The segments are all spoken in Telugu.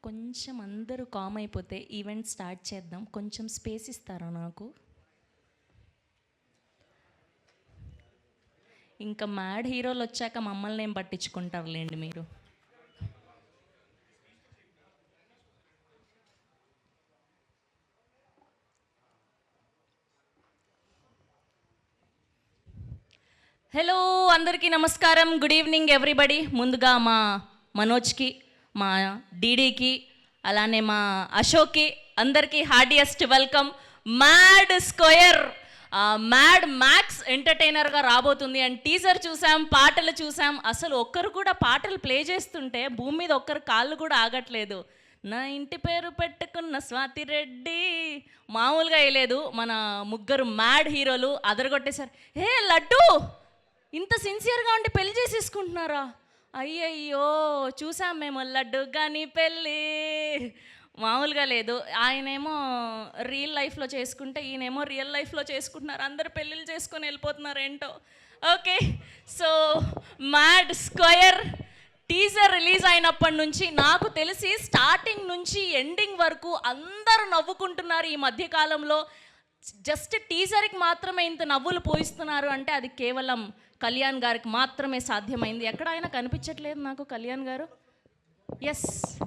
కొంచెం అందరూ కామ్ అయిపోతే ఈవెంట్ స్టార్ట్ చేద్దాం. కొంచెం స్పేస్ ఇస్తారా నాకు? ఇంకా మ్యాడ్ హీరోలు వచ్చాక మమ్మల్ని ఏం పట్టించుకుంటారులేండి మీరు. హలో, అందరికీ నమస్కారం. Good evening everybody. ముందుగా మా మనోజ్కి, మా డీడీకి, అలానే మా అశోక్కి అందరికీ heartiest welcome. Mad square mad max ఎంటర్టైనర్గా రాబోతుంది. అండ్ టీజర్ చూసాం, పాటలు చూసాం. అసలు ఒక్కరు కూడా పాటలు ప్లే చేస్తుంటే భూమి మీద ఒక్కరు కాళ్ళు కూడా ఆగట్లేదు. నా ఇంటి పేరు పెట్టుకున్న స్వాతి రెడ్డి మామూలుగా వేయలేదు. మన ముగ్గురు మ్యాడ్ హీరోలు అదరగొట్టేశారు. ఏ లడ్డు, ఇంత సిన్సియర్గా ఉండి పెళ్లి చేసేసుకుంటున్నారా? అయ్యయ్యో, చూసాం మేము లడ్డు కానీ పెళ్ళి మామూలుగా లేదు. ఆయనేమో రియల్ లైఫ్లో చేసుకుంటే ఈయనేమో రియల్ లైఫ్లో చేసుకుంటున్నారు. అందరు పెళ్ళిళ్ళు చేసుకొని వెళ్ళిపోతున్నారు ఏంటో. Okay, so mad square teaser release అయినప్పటి నుంచి నాకు తెలిసి స్టార్టింగ్ నుంచి ఎండింగ్ వరకు అందరూ నవ్వుకుంటున్నారు. ఈ మధ్యకాలంలో జస్ట్ టీజర్కి మాత్రమే ఇంత నవ్వులు పోయిస్తున్నారు అంటే అది కేవలం కళ్యాణ్ గారికి మాత్రమే సాధ్యమైంది. ఎక్కడ ఆయన కనిపించట్లేదు నాకు కళ్యాణ్ గారు. Yes,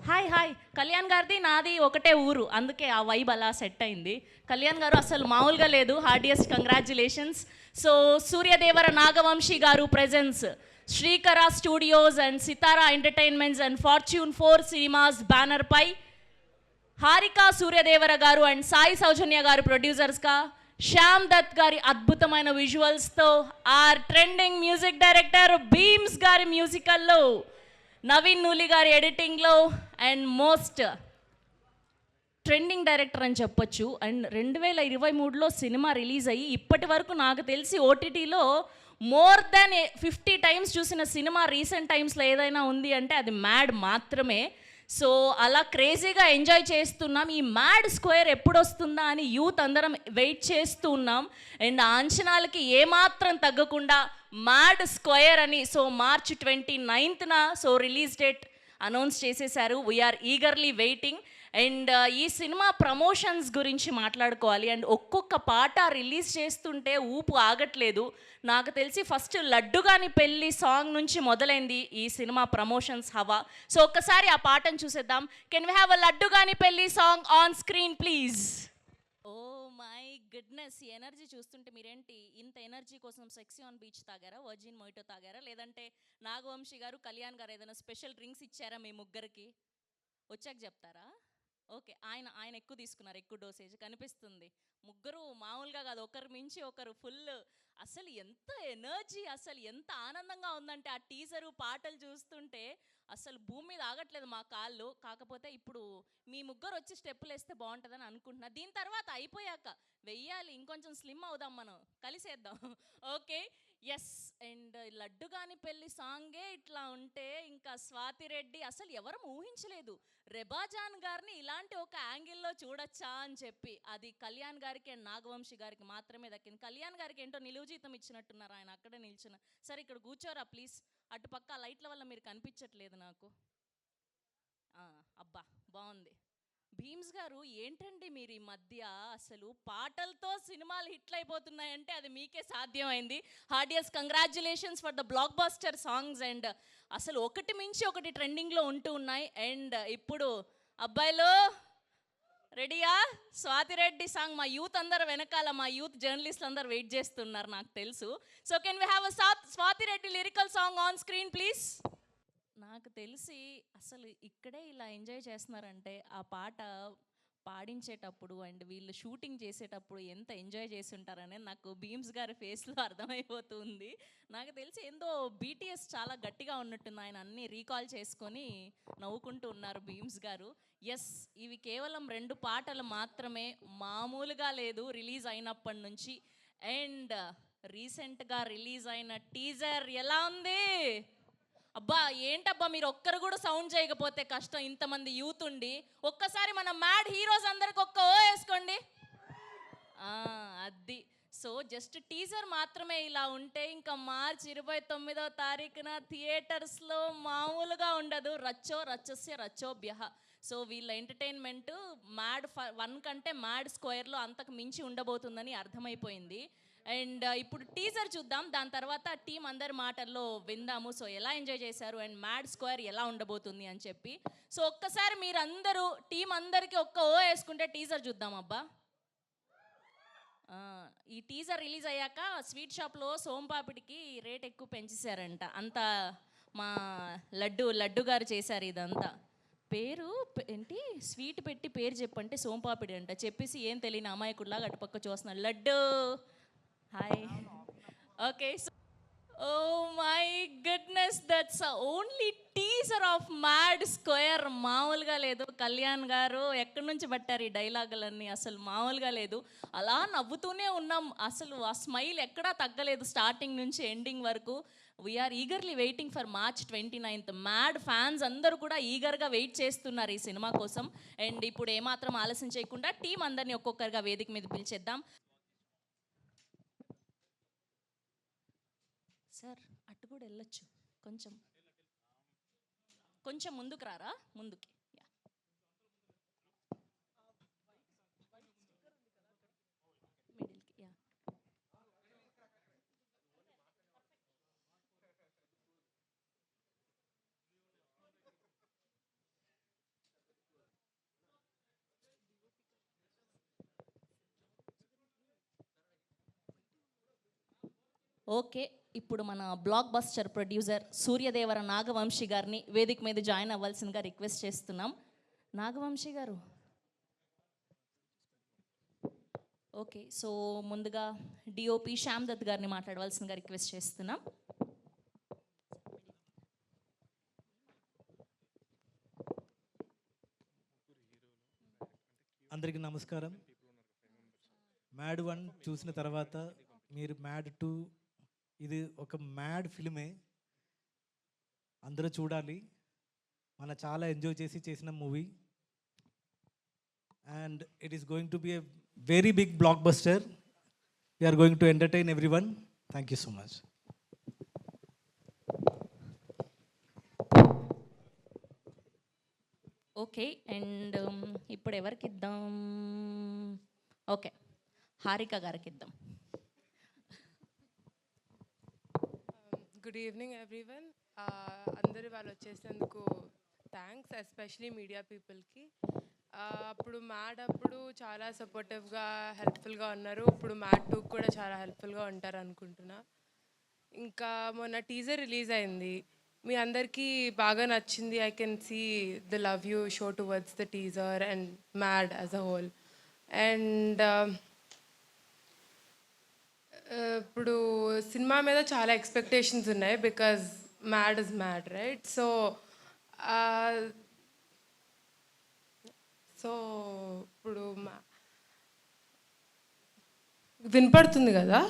hi hi. కళ్యాణ్ గారిది నాది ఒకటే ఊరు, అందుకే ఆ వైబ్ అలా సెట్ అయింది. కళ్యాణ్ గారు అసలు మామూలుగా లేదు. Heartiest congratulations. So Suryadevara Nagavamsi garu presence Srikara studios and Sithara entertainments and fortune 4 cinemas banner పై హారిక సూర్యదేవర గారు అండ్ సాయి సౌజన్య గారు ప్రొడ్యూసర్స్గా, శ్యామ్ దత్ గారి అద్భుతమైన విజువల్స్తో, our trending music director Bheems గారి మ్యూజికల్లో, నవీన్ నూలి గారి ఎడిటింగ్లో, అండ్ మోస్ట్ ట్రెండింగ్ డైరెక్టర్ అని చెప్పొచ్చు. అండ్ 2023లో సినిమా రిలీజ్ అయ్యి ఇప్పటి వరకు నాకు తెలిసి ఓటీటీలో మోర్ దాన్ 50 టైమ్స్ చూసిన సినిమా రీసెంట్ టైమ్స్లో ఏదైనా ఉంది అంటే అది మ్యాడ్ మాత్రమే. సో అలా క్రేజీగా ఎంజాయ్ చేస్తున్నాం. ఈ మ్యాడ్ స్క్వేర్ ఎప్పుడు వస్తుందా అని యూత్ అందరం వెయిట్ చేస్తూ ఉన్నాం. అండ్ ఆ అంచనాలకి ఏమాత్రం తగ్గకుండా మ్యాడ్ స్క్వేర్ అని సో మార్చ్ 29న సో రిలీజ్ డేట్ అనౌన్స్ చేసేశారు. We are eagerly waiting. అండ్ ఈ సినిమా ప్రమోషన్స్ గురించి మాట్లాడుకోవాలి. అండ్ ఒక్కొక్క పాట రిలీజ్ చేస్తుంటే ఊపు ఆగట్లేదు. నాకు తెలిసి ఫస్ట్ లడ్డు గాని పెళ్ళి సాంగ్ నుంచి మొదలైంది ఈ సినిమా ప్రమోషన్స్ హవా. సో ఒక్కసారి ఆ పాటను చూసేద్దాం. Can we have a Laddu గాని Pelli song on screen please? Oh my goodness, ఈ ఎనర్జీ చూస్తుంటే మీరేంటి ఇంత ఎనర్జీ కోసం సెక్సీ ఆన్ బీచ్ తాగారా, వర్జిన్ మొయిటో తాగారా, లేదంటే నాగవంశీ గారు కళ్యాణ్ గారు ఏదైనా స్పెషల్ డ్రింక్స్ ఇచ్చారా మీ ముగ్గురికి? వచ్చాక చెప్తారా? ఓకే, ఆయన ఎక్కువ తీసుకున్నారు, ఎక్కువ డోసేజ్ కనిపిస్తుంది. ముగ్గురు మామూలుగా కాదు, ఒకరు మించి ఒకరు ఫుల్. అసలు ఎంత ఎనర్జీ, అసలు ఎంత ఆనందంగా ఉందంటే ఆ టీజరు పాటలు చూస్తుంటే అసలు భూమి మీద ఆగట్లేదు మా కాళ్ళు. కాకపోతే ఇప్పుడు మీ ముగ్గురు వచ్చి స్టెప్పులు వేస్తే బాగుంటుందని అనుకుంటున్నా. దీని తర్వాత అయిపోయాక వెయ్యాలి, ఇంకొంచెం స్లిమ్ అవుదాం, మనం కలిసేద్దాం. Okay, yes. అండ్ లడ్డు గాని పెళ్ళి సాంగే ఇట్లా ఉంటే ఇంకా స్వాతి రెడ్డి అసలు ఎవరు ఊహించలేదు రెబాజాన్ గారిని ఇలాంటి ఒక యాంగిల్లో చూడొచ్చా అని చెప్పి. అది కళ్యాణ్ గారికి అండ్ నాగవంశీ గారికి మాత్రమే దక్కింది. కళ్యాణ్ గారికి ఏంటో నిలువు జీతం ఇచ్చినట్టున్నారు, ఆయన అక్కడే నిల్చున్న. సరే ఇక్కడ కూర్చోరా ప్లీజ్, అటుపక్క లైట్ల వల్ల మీరు కనిపించట్లేదు నాకు. అబ్బా బాగుంది. భీమ్స్ గారు ఏంటండి మీరు ఈ మధ్య అసలు పాటలతో సినిమాలు హిట్లు అయిపోతున్నాయంటే అది మీకే సాధ్యమైంది. Heartiest congratulations for the blockbuster songs. And అసలు ఒకటి మించి ఒకటి ట్రెండింగ్లో ఉంటూ ఉన్నాయి. అండ్ ఇప్పుడు అబ్బాయిలు రెడీయా? స్వాతిరెడ్డి సాంగ్ మా యూత్ అందరు వెనకాల, మా యూత్ జర్నలిస్టులు అందరు వెయిట్ చేస్తున్నారు నాకు తెలుసు. So can we have a Swathi Reddy lyrical song on screen please? నాకు తెలిసి అసలు ఇక్కడే ఇలా ఎంజాయ్ చేస్తున్నారంటే ఆ పాట పాడించేటప్పుడు అండ్ వీళ్ళు షూటింగ్ చేసేటప్పుడు ఎంత ఎంజాయ్ చేసి ఉంటారనేది నాకు భీమ్స్ గారి ఫేస్లో అర్థమైపోతుంది. నాకు తెలిసి ఏందో బీటీఎస్ చాలా గట్టిగా ఉన్నట్టుంది. ఆయన అన్నీ రీకాల్ చేసుకొని నవ్వుకుంటూ ఉన్నారు భీమ్స్ గారు. ఎస్, ఇవి కేవలం 2 పాటలు మాత్రమే, మామూలుగా లేదు రిలీజ్ అయినప్పటి నుంచి. అండ్ రీసెంట్గా రిలీజ్ అయిన టీజర్ ఎలా ఉంది? అబ్బా ఏంటబ్బా, మీరు ఒక్కరు కూడా సౌండ్ చేయకపోతే కష్టం, ఇంతమంది యూత్ ఉండి. ఒక్కసారి మన మ్యాడ్ హీరోస్ అందరికి ఒక్క ఓ వేసుకోండి. అది సో జస్ట్ టీజర్ మాత్రమే ఇలా ఉంటే ఇంకా మార్చి 29వ తారీఖున థియేటర్స్లో మామూలుగా ఉండదు. రచ్చో రచ్చస్య రచ్చోభ్యః. సో వీళ్ళ ఎంటర్టైన్మెంట్ మ్యాడ్ 1 కంటే మ్యాడ్ స్క్వేర్లో అంతకు మించి ఉండబోతుందని అర్థమైపోయింది. అండ్ ఇప్పుడు టీజర్ చూద్దాం, దాని తర్వాత టీం అందరి మాటల్లో విందాము. సో ఎలా ఎంజాయ్ చేశారు అండ్ మ్యాడ్ స్క్వేర్ ఎలా ఉండబోతుంది అని చెప్పి. సో ఒక్కసారి మీరందరూ టీం అందరికీ ఒక్క ఓ వేసుకుంటే టీజర్ చూద్దాం అబ్బా. ఈ టీజర్ రిలీజ్ అయ్యాక స్వీట్ షాప్లో సోంపాపిడికి రేట్ ఎక్కువ పెంచేశారంట. అంతా మా లడ్డు గారు చేశారు ఇదంతా. పేరు ఏంటి, స్వీట్ పెట్టి పేరు చెప్పంటే సోంపాపిడి అంట. చెప్పేసి ఏం తెలియని అమాయకుడిలాగా అటుపక్క చూస్తున్నాడు. Laddu hi. Okay, so oh my goodness, that's only teaser of mad square. మామూలుగా లేదు. కళ్యాణ్ గారు ఎక్కడి నుంచి పట్టారు ఈ డైలాగులన్నీ, అసలు మామూలుగా లేదు. అలా నవ్వుతూనే ఉన్నాం, అసలు ఆ స్మైల్ ఎక్కడా తగ్గలేదు స్టార్టింగ్ నుంచి ఎండింగ్ వరకు. We're eagerly waiting for March 29th. Mad fans అందరూ కూడా ఈగర్గా వెయిట్ చేస్తున్నారు ఈ సినిమా కోసం. అండ్ ఇప్పుడు ఏమాత్రం ఆలస్యం చేయకుండా టీం అందరినీ ఒక్కొక్కరిగా వేదిక మీద పిలిచేద్దాం. సార్ అటు కూడా వెళ్ళొచ్చు, కొంచెం కొంచెం ముందుకు రారా, ముందుకి. మిడిల్కి. ఓకే, ఇప్పుడు మన blockbuster producer Suryadevara Nagavamsi గారిని వేదిక మీద జాయిన్ అవ్వాల్సిందిగా రిక్వెస్ట్ చేస్తున్నాం. నాగవంశీ గారు. ఓకే, సో ముందుగా డిఓపి శ్యామ్ దత్ గారిని మాట్లాడవలసిందిగా రిక్వెస్ట్ చేస్తున్నాం. అందరికీ నమస్కారం. మ్యాడ్ 1 చూసిన తర్వాత మీరు మ్యాడ్ 2, ఇది ఒక మ్యాడ్ ఫిల్మే, అందరూ చూడాలి. మన చాలా ఎంజాయ్ చేసిన movie and it is going to be a very big blockbuster. We're going to entertain everyone. Thank you so much. Okay, and ఇప్పుడు ఎవరికి ఇద్దాం? ఓకే, హారిక గారికి ఇద్దాం. Good evening everyone. అందరూ వాళ్ళు వచ్చేసినందుకు థ్యాంక్స్, ఎస్పెషలీ మీడియా పీపుల్కి. అప్పుడు మ్యాడ్ అప్పుడు చాలా సపోర్టివ్గా హెల్ప్ఫుల్గా ఉన్నారు. ఇప్పుడు మ్యాడ్ 2 కూడా చాలా హెల్ప్ఫుల్గా ఉంటారు అనుకుంటున్నా. ఇంకా మొన్న టీజర్ రిలీజ్ అయింది, మీ అందరికీ బాగా నచ్చింది. I can see the love you show towards the teaser and mad as a whole. And ఇప్పుడు సినిమా మీద చాలా ఎక్స్పెక్టేషన్స్ ఉన్నాయి because mad is mad, right? So ఇప్పుడు వినపడుతుంది కదా?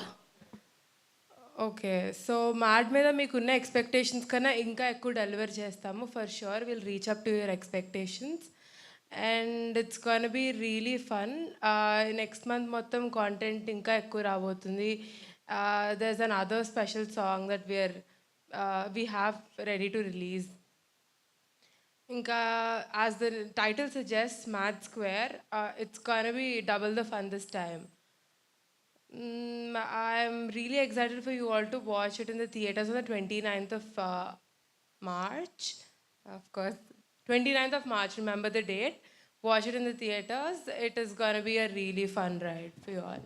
ఓకే, సో మ్యాడ్ మీద మీకున్న ఎక్స్పెక్టేషన్స్ కన్నా ఇంకా ఎక్కువ డెలివర్ చేస్తాము. For sure will reach up to your expectations and it's gonna be really fun. Next month మొత్తం కాంటెంట్ ఇంకా ఎక్కువ రాబోతుంది. There is an other special song that we have ready to release. ఇంకా as the title suggest, mad square, it's gonna be double the fun this time. I'm really excited for you all to watch it in the theaters on the 29th of March. Of course, 29th of March, remember the date. Watch it in the theaters. It is going to be a really fun ride for you all.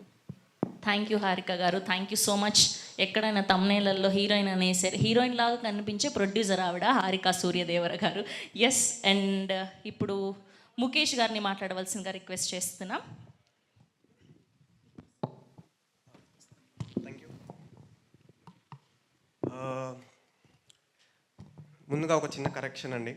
Thank you Haarika గారు, థ్యాంక్ యూ సో మచ్. ఎక్కడైనా తమ్నేలలో హీరోయిన్ అనేసారు, హీరోయిన్ లాగా కనిపించే ప్రొడ్యూసర్ ఆవిడ హారిక సూర్యదేవర గారు. ఎస్, అండ్ ఇప్పుడు ముఖేష్ గారిని మాట్లాడవలసిందిగా రిక్వెస్ట్ చేస్తున్నాం. ముందుగా ఒక చిన్న కరెక్షన్ అండి.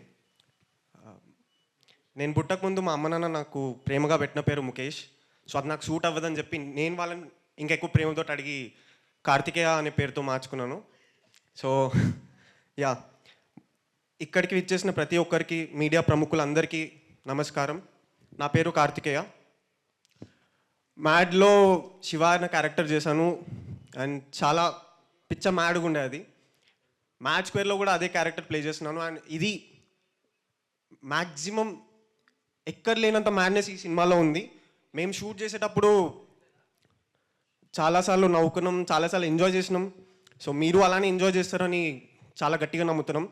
నేను పుట్టకముందు మా అమ్మ నాన్న నాకు ప్రేమగా పెట్టిన పేరు ముఖేష్. సో అది నాకు సూట్ అవ్వదని చెప్పి నేను వాళ్ళని ఇంకెక్కువ ప్రేమతో అడిగి కార్తికేయ అనే పేరుతో మార్చుకున్నాను. సో యా, ఇక్కడికి విచ్చేసిన ప్రతి ఒక్కరికి, మీడియా ప్రముఖులందరికీ నమస్కారం. నా పేరు కార్తికేయ. మ్యాడ్లో శివ అనే క్యారెక్టర్ చేశాను అండ్ చాలా పిచ్చ మ్యాడ్గా ఉండే అది. మ్యాడ్ స్క్వేర్లో కూడా అదే క్యారెక్టర్ ప్లే చేస్తున్నాను అండ్ ఇది మ్యాక్సిమం ఎక్కడ లేనంత మ్యాడ్నెస్ ఈ సినిమాలో ఉంది. మేము షూట్ చేసేటప్పుడు చాలాసార్లు నవ్వుకున్నాం, చాలాసార్లు ఎంజాయ్ చేసినాం. సో మీరు అలానే ఎంజాయ్ చేస్తారని చాలా గట్టిగా నమ్ముతున్నాం.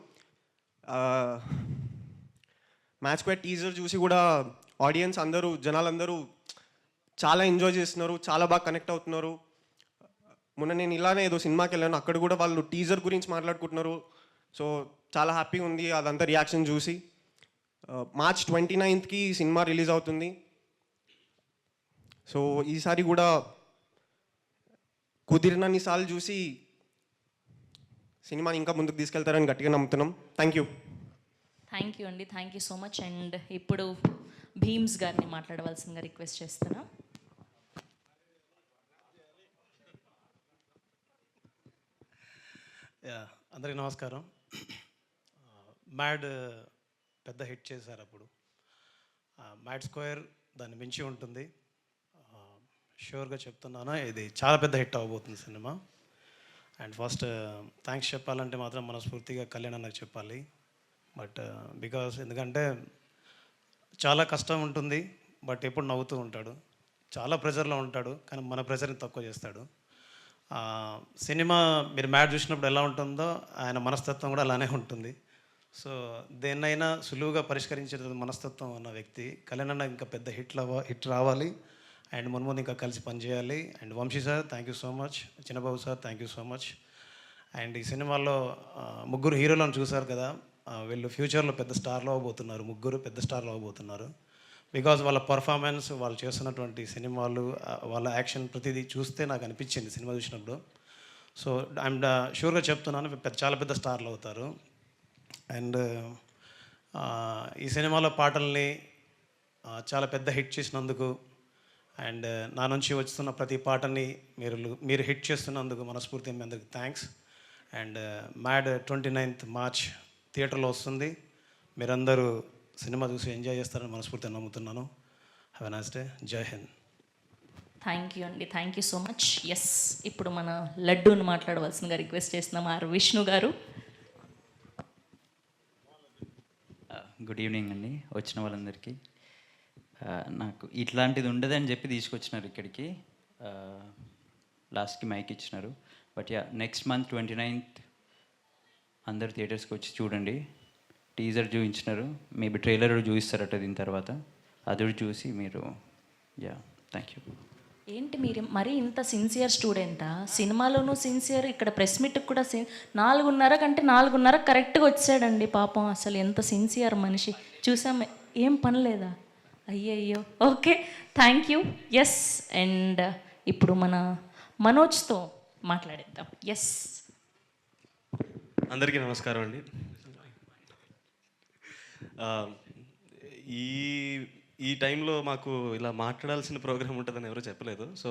మ్యాచ్ క్వైట్ టీజర్ చూసి కూడా ఆడియన్స్ అందరూ, జనాలందరూ చాలా ఎంజాయ్ చేస్తున్నారు, చాలా బాగా కనెక్ట్ అవుతున్నారు. మొన్న నేను ఇలానే ఏదో సినిమాకి వెళ్ళాను, అక్కడ కూడా వాళ్ళు టీజర్ గురించి మాట్లాడుకుంటున్నారు. సో చాలా హ్యాపీగా ఉంది అదంతా రియాక్షన్ చూసి. మార్చ్ 29కి సినిమా రిలీజ్ అవుతుంది. సో ఈసారి కూడా కుదిరినన్ని సార్లు చూసి సినిమాని ఇంకా ముందుకు తీసుకెళ్తారని గట్టిగా నమ్ముతున్నాం. థ్యాంక్ యూ అండి, thank you so much. And ఇప్పుడు భీమ్స్ గారిని మాట్లాడవలసిందిగా రిక్వెస్ట్ చేస్తున్నా. అందరికీ నమస్కారం. మ్యాడ్ పెద్ద హిట్ చేశారు అప్పుడు. మ్యాడ్ స్క్వేర్ దాన్ని మించి ఉంటుంది. షూర్గా చెప్తున్నాను, ఇది చాలా పెద్ద హిట్ అవ్వబోతుంది సినిమా. అండ్ ఫస్ట్ థ్యాంక్స్ చెప్పాలంటే మాత్రం మనస్ఫూర్తిగా కళ్యాణ్ అన్నకు చెప్పాలి. బట్ ఎందుకంటే చాలా కష్టం ఉంటుంది, బట్ ఎప్పుడు నవ్వుతూ ఉంటాడు. చాలా ప్రెజర్లో ఉంటాడు, కానీ మన ప్రెజర్ని తక్కువ చేస్తాడు. సినిమా మీరు మ్యాడ్ చూసినప్పుడు ఎలా ఉంటుందో ఆయన మనస్తత్వం కూడా అలానే ఉంటుంది. సో దేన్నైనా సులువుగా పరిష్కరించే మనస్తత్వం ఉన్న వ్యక్తి కళ్యాణ్ అన్న. ఇంకా పెద్ద హిట్ రావాలి అండ్ మున్ముందు ఇంకా కలిసి పనిచేయాలి. And Vamsi sir thank you so much, Chinnababu sir thank you so much. And ఈ సినిమాలో ముగ్గురు హీరోలను చూశారు కదా, వీళ్ళు ఫ్యూచర్లో పెద్ద స్టార్లు అవ్వబోతున్నారు. ముగ్గురు పెద్ద స్టార్లు అవ్వబోతున్నారు. బికాజ్ వాళ్ళ పర్ఫార్మెన్స్, వాళ్ళు చేస్తున్నటువంటి సినిమాలు, వాళ్ళ యాక్షన్ ప్రతిదీ చూస్తే నాకు అనిపించింది సినిమా చూసినప్పుడు. సో ఐఎమ్ షూర్గా చెప్తున్నాను, చాలా పెద్ద స్టార్లు అవుతారు. అండ్ ఈ సినిమాలో పాటల్ని చాలా పెద్ద హిట్ చేసినందుకు అండ్ నా నుంచి వస్తున్న ప్రతి పాటని మీరు హిట్ చేస్తున్నందుకు మనస్ఫూర్తిగా మీ అందరికి thanks. And mad 29th March థియేటర్లో వస్తుంది. మీరందరూ సినిమా చూసి ఎంజాయ్ చేస్తారని మనస్ఫూర్తిగా నమ్ముతున్నాను. Have a nice day. Jai Hind. Thank you అండి, thank you so much. Yes, ఇప్పుడు మన లడ్డూని మాట్లాడవలసిందిగా రిక్వెస్ట్ చేస్తున్నాం ఆర్ విష్ణు గారు. గుడ్ ఈవినింగ్ అండి వచ్చిన వాళ్ళందరికీ. నాకు ఇట్లాంటిది ఉండదని చెప్పి తీసుకొచ్చినారు ఇక్కడికి, లాస్ట్కి మైక్ ఇచ్చినారు. But yeah, next month 29th అందరు థియేటర్స్కి వచ్చి చూడండి. టీజర్ చూపించినారు, మేబీ ట్రైలర్ చూపిస్తారట దీని తర్వాత, అది చూసి మీరు. Yeah, thank you. ఏంటి మీరు మరీ ఇంత సిన్సియర్ స్టూడెంటా? సినిమాలోనూ సిన్సియర్, ఇక్కడ ప్రెస్ మీట్కి కూడా 4:30 కంటే 4:30 కరెక్ట్గా వచ్చాడండి పాపం. అసలు ఎంత సిన్సియర్ మనిషి చూసాం. ఏం పని లేదా? అయ్యయ్యో. Okay, thank you. Yes, and ఇప్పుడు మన మనోజ్తో మాట్లాడేద్దాం. ఎస్, అందరికీ నమస్కారం అండి. ఈ టైంలో మాకు ఇలా మాట్లాడాల్సిన ప్రోగ్రామ్ ఉంటుందని ఎవరూ చెప్పలేదు. సో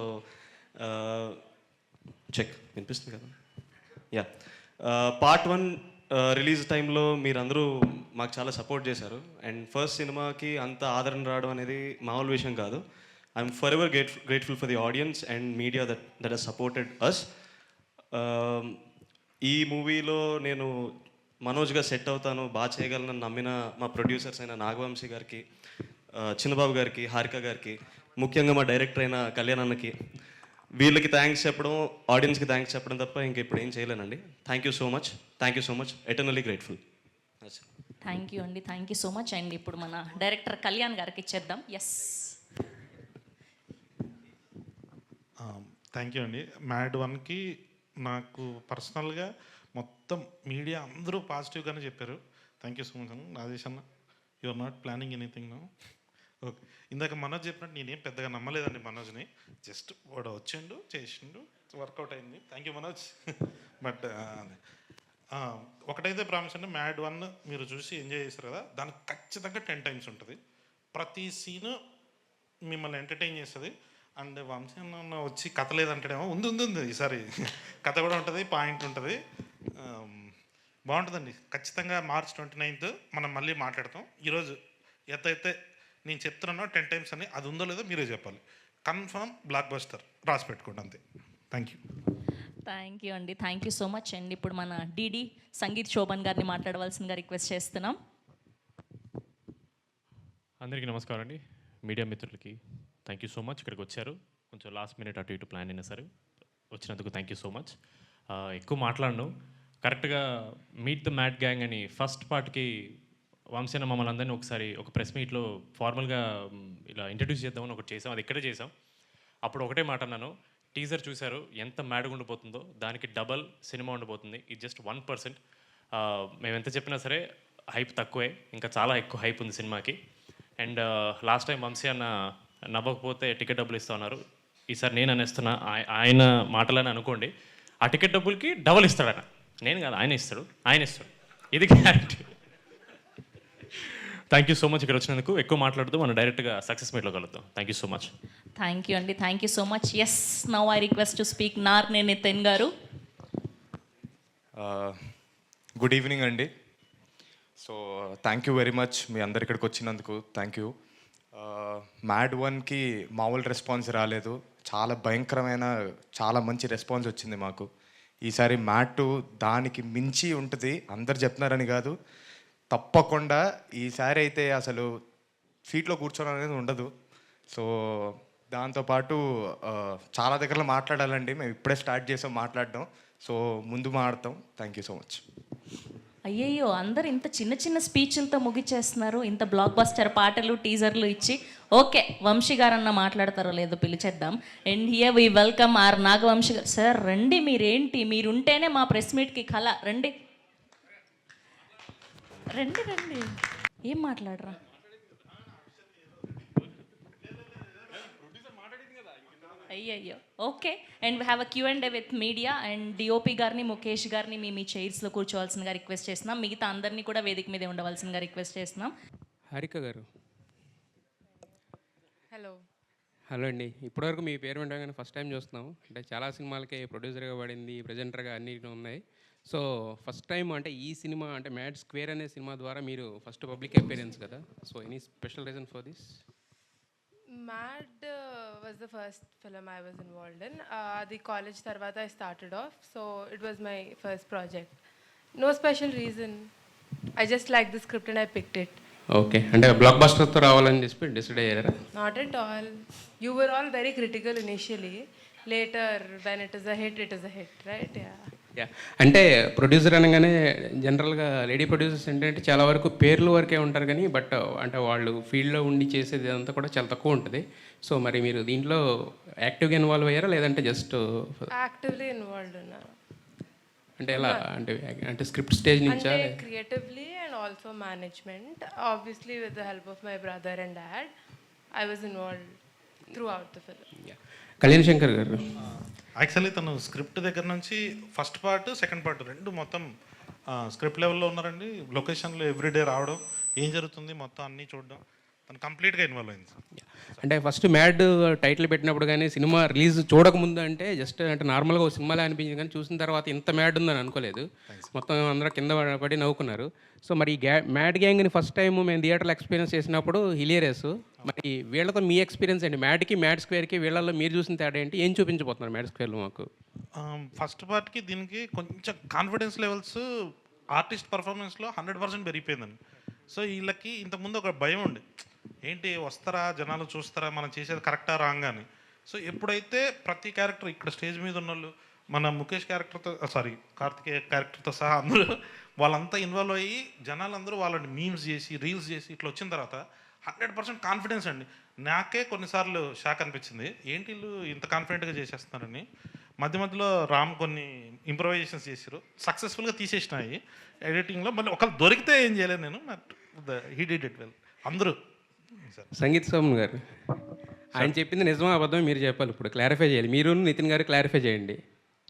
చెక్ వినిపిస్తుంది కదా? యా, పార్ట్ 1 రిలీజ్ టైంలో మీరందరూ మాకు చాలా సపోర్ట్ చేశారు. అండ్ ఫస్ట్ సినిమాకి అంత ఆదరణ రావడం అనేది మామూలు విషయం కాదు. I'm forever grateful for the audience and media that has supported us. ఈ మూవీలో నేను మనోజ్గా సెట్ అవుతాను, బాగా చేయగలను నమ్మిన మా ప్రొడ్యూసర్స్ అయిన నాగవంశీ గారికి, చిన్నబాబు గారికి, హారిక గారికి, ముఖ్యంగా మా డైరెక్టర్ అయిన కళ్యాణ్ అన్నకి, వీళ్ళకి థ్యాంక్స్ చెప్పడం, ఆడియన్స్కి థ్యాంక్స్ చెప్పడం తప్ప ఇంకా ఇప్పుడు ఏం చేయలేనండి. Thank you so much, eternally grateful. Thank you అండి, thank you so much. And ఇప్పుడు మన డైరెక్టర్ కళ్యాణ్ గారికి ఇచ్చేద్దాం. ఎస్, థ్యాంక్ యూ అండి. మ్యాడ్ 1కి నాకు పర్సనల్గా మొత్తం మీడియా అందరూ పాజిటివ్గానే చెప్పారు. థ్యాంక్ యూ సో మచ్ అన్న. రాజేష్ అన్న, you are not planning anything no. Okay, ఇందాక మనోజ్ చెప్పినట్టు నేనేం పెద్దగా నమ్మలేదండి మనోజ్ని. జస్ట్ వాడు వచ్చిండు, చేసిండు, వర్కౌట్ అయింది. Thank you Manoj. బట్ ఒకటైతే ప్రామిస్ అండి, మ్యాడ్ 1 మీరు చూసి ఎంజాయ్ చేశారు కదా, దానికి ఖచ్చితంగా 10 times ఉంటుంది. ప్రతి సీను మిమ్మల్ని ఎంటర్టైన్ చేస్తుంది. అండ్ వంశీ అన్న వచ్చి కథ లేదంటాడేమో, ఉంది ఈసారి కథ కూడా ఉంటుంది, పాయింట్ ఉంటుంది, బాగుంటుందండి. ఖచ్చితంగా మార్చ్ 29th మనం మళ్ళీ మాట్లాడతాం. ఈరోజు అయితే నేను చెప్తున్నానో 10 times అని, అది ఉందో లేదో మీరే చెప్పాలి. కన్ఫర్మ్ బ్లాక్ బస్టర్ రాసి పెట్టుకోండి అంతే. Thank you. థ్యాంక్ యూ అండి, థ్యాంక్ యూ సో మచ్ అండి. ఇప్పుడు మన డిడి సంగీత్ శోభన్ గారిని మాట్లాడవలసిందిగా రిక్వెస్ట్ చేస్తున్నాం. అందరికీ నమస్కారం అండి. మీడియా మిత్రులకి థ్యాంక్ యూ సో మచ్. ఇక్కడికి వచ్చారు, కొంచెం లాస్ట్ మినిట్ అటు ఇటు ప్లాన్ అయినా సరే వచ్చినందుకు థ్యాంక్ యూ సో మచ్. ఎక్కువ మాట్లాడను, కరెక్ట్గా మీట్ ద మ్యాడ్ గ్యాంగ్ అని ఫస్ట్ పార్ట్కి వంశీన మమ్మల్ని అందరినీ ఒకసారి ఒక ప్రెస్ మీట్లో ఫార్మల్గా ఇలా ఇంట్రడ్యూస్ చేద్దామని ఒకటి చేసాం, అది ఇక్కడే చేసాం. అప్పుడు ఒకటే మాట అన్నాను, టీజర్ చూశారు ఎంత మ్యాడ్గా ఉండిపోతుందో, దానికి డబల్ సినిమా ఉండిపోతుంది. ఇది జస్ట్ 1%. మేము ఎంత చెప్పినా సరే హైప్ తక్కువే, ఇంకా చాలా ఎక్కువ హైప్ ఉంది సినిమాకి. అండ్ లాస్ట్ టైం వంశీ అన్న నవ్వకపోతే టికెట్ డబ్బులు ఇస్తా ఉన్నారు, ఈసారి నేను అనేస్తున్నా, ఆయన మాటలని అనుకోండి. ఆ టికెట్ డబ్బులకి డబుల్ ఇస్తాడు ఆయన, నేను కాదు ఆయన ఇస్తాడు, ఇది guarantee. Thank you so much ఇక్కడ వచ్చినందుకు. ఎక్కువ మాట్లాడుతూ మనం డైరెక్ట్గా సక్సెస్ మీట్లో కలుద్దాం. Thank you so much. Thank you అండి, thank you so much. Yes, now I request to speak Narne Nithiin garu. Good evening అండి. So thank you very much మీ అందరు ఇక్కడికి వచ్చినందుకు. Thank you. మ్యాడ్ 1కి మామూలు రెస్పాన్స్ రాలేదు, చాలా భయంకరమైన చాలా మంచి రెస్పాన్స్ వచ్చింది మాకు. ఈసారి మ్యాడ్ 2 దానికి మించి ఉంటుంది, అందరు చెప్తున్నారని కాదు, తప్పకుండా ఈసారి అయితే అసలు సీట్లో కూర్చోడం అనేది ఉండదు. సో దాంతోపాటు చాలా దగ్గరలో మాట్లాడాలండి, మేము ఇప్పుడే స్టార్ట్ చేసాం మాట్లాడడం, సో ముందు మాట్లాడతాం. Thank you so much. అయ్యయ్యో, అందరు ఇంత చిన్న చిన్న స్పీచ్లతో ముగిచేస్తున్నారు, ఇంత బ్లాక్ బస్టర్ పాటలు టీజర్లు ఇచ్చి. ఓకే, వంశీ గారన్న మాట్లాడతారో లేదో పిలిచేద్దాం. And here we welcome our Nagavamsi garu. Sir రండి, మీరేంటి, మీరుంటేనే మా ప్రెస్ మీట్కి కళ. రండి రండి రండి, ఏం మాట్లాడరా. అయ్యయ్యో, okay. And we have a Q&A with media. And DOP గారిని ముఖేష్ గారిని మీ చైర్స్లో కూర్చోవాల్సిందిగా రిక్వెస్ట్ చేస్తున్నాం. మిగతా అందరినీ కూడా వేదిక మీదే ఉండవలసిందిగా రిక్వెస్ట్ చేస్తున్నాం. హారిక గారు. హలో. హలో అండి. ఇప్పటివరకు మీ పేరు వింటాగానే ఫస్ట్ టైం చూస్తున్నాం. అంటే చాలా సినిమాలకి ప్రొడ్యూసర్గా పడింది, ప్రజెంటర్గా అన్ని ఉన్నాయి. సో ఫస్ట్ టైం అంటే ఈ సినిమా అంటే మ్యాడ్ స్క్వేర్ అనే సినిమా ద్వారా మీరు ఫస్ట్ పబ్లిక్ అపీరెన్స్ కదా. So any special reason for this? Mad was the first film I was involved in. The college tarvata I started off, so it was my first project. No special reason. I just liked the script and I picked it. Okay, అంటే బ్లాక్ బస్టర్తో రావాలని చెప్పి డిసైడ్ అయ్యారా? Not at all. You were all very critical initially. Later, when it is a hit, right? Yeah. Yeah, అంటే ప్రొడ్యూసర్ అనగానే జనరల్గా లేడీ ప్రొడ్యూసర్స్ ఏంటంటే చాలా వరకు పేర్లు వరకే ఉంటారు కానీ బట్ అంటే వాళ్ళు ఫీల్డ్లో ఉండి చేసేది అంతా కూడా చాలా తక్కువ ఉంటుంది. సో మరి మీరు దీంట్లో యాక్టివ్గా ఇన్వాల్వ్ అయ్యారా లేదంటే జస్ట్ Actively involved in అంటే ఎలా అంటే అంటే స్క్రిప్ట్ స్టేజ్ నుంచా? creatively and also management. Obviously, with the help of my brother and dad, I was involved throughout the film. Kalyan Shankar గారు. యాక్చువల్లీ తను స్క్రిప్ట్ దగ్గర నుంచి ఫస్ట్ పార్ట్ సెకండ్ పార్ట్ రెండు మొత్తం స్క్రిప్ట్ లెవెల్లో ఉన్నారండి. లొకేషన్లో ఎవ్రీడే రావడం, ఏం జరుగుతుంది మొత్తం అన్నీ చూడడం, తను కంప్లీట్గా ఇన్వాల్వ్ అయింది. అంటే ఫస్ట్ మ్యాడ్ టైటిల్ పెట్టినప్పుడు కానీ సినిమా రిలీజ్ చూడకముందు అంటే జస్ట్ అంటే నార్మల్గా ఒక సినిమాలో అనిపించింది కానీ చూసిన తర్వాత ఇంత మ్యాడ్ ఉందని అనుకోలేదు. మొత్తం అందరూ కింద పడి నవ్వుకున్నారు. సో మరి ఈ మ్యాడ్ గ్యాంగ్ని ఫస్ట్ టైం మేము థియేటర్లో ఎక్స్పీరియన్స్ చేసినప్పుడు హిలేరియస్. మరి వీళ్ళతో మీ ఎక్స్పీరియన్స్ ఏంటి? మ్యాడ్కి మ్యాడ్ స్క్వేర్కి వీళ్ళల్లో మీరు చూసిన తేడా ఏంటి? ఏం చూపించబోతున్నారు మ్యాడ్ స్క్వేర్లో మాకు? ఫస్ట్ పార్ట్కి దీనికి కొంచెం కాన్ఫిడెన్స్ లెవెల్స్ ఆర్టిస్ట్ పర్ఫార్మెన్స్లో 100% పెరిగిపోయిందండి. సో వీళ్ళకి ఇంతకుముందు ఒక భయం ఉండే, ఏంటి వస్తారా జనాలు చూస్తారా మనం చేసేది కరెక్టా రాంగ్ అని. సో ఎప్పుడైతే ప్రతి క్యారెక్టర్ ఇక్కడ స్టేజ్ మీద ఉన్న వాళ్ళు మన ముఖేష్ క్యారెక్టర్తో కార్తికేయ క్యారెక్టర్తో సహా అందరూ వాళ్ళంతా ఇన్వాల్వ్ అయ్యి జనాలందరూ వాళ్ళని మీమ్స్ చేసి రీల్స్ చేసి ఇట్లా వచ్చిన తర్వాత 100% కాన్ఫిడెన్స్ అండి. నాకే కొన్నిసార్లు షాక్ అనిపించింది, ఏంటి వీళ్ళు ఇంత కాన్ఫిడెంట్గా చేసేస్తున్నారని. మధ్య మధ్యలో రామ్ కొన్ని ఇంప్రవైజేషన్స్ చేశారు, సక్సెస్ఫుల్గా తీసేసినాయి ఎడిటింగ్లో. మళ్ళీ ఒకళ్ళు దొరికితే ఏం చేయలేదు నేను, హీ డిడ్ ఇట్ వెల్ అందరూ. సంగీత్ సోమన్ గారు, ఆయన చెప్పింది నిజమా అబద్ధం మీరు చెప్పాలి, ఇప్పుడు క్లారిఫై చేయాలి. మీరు నితిన్ గారు క్లారిఫై చేయండి.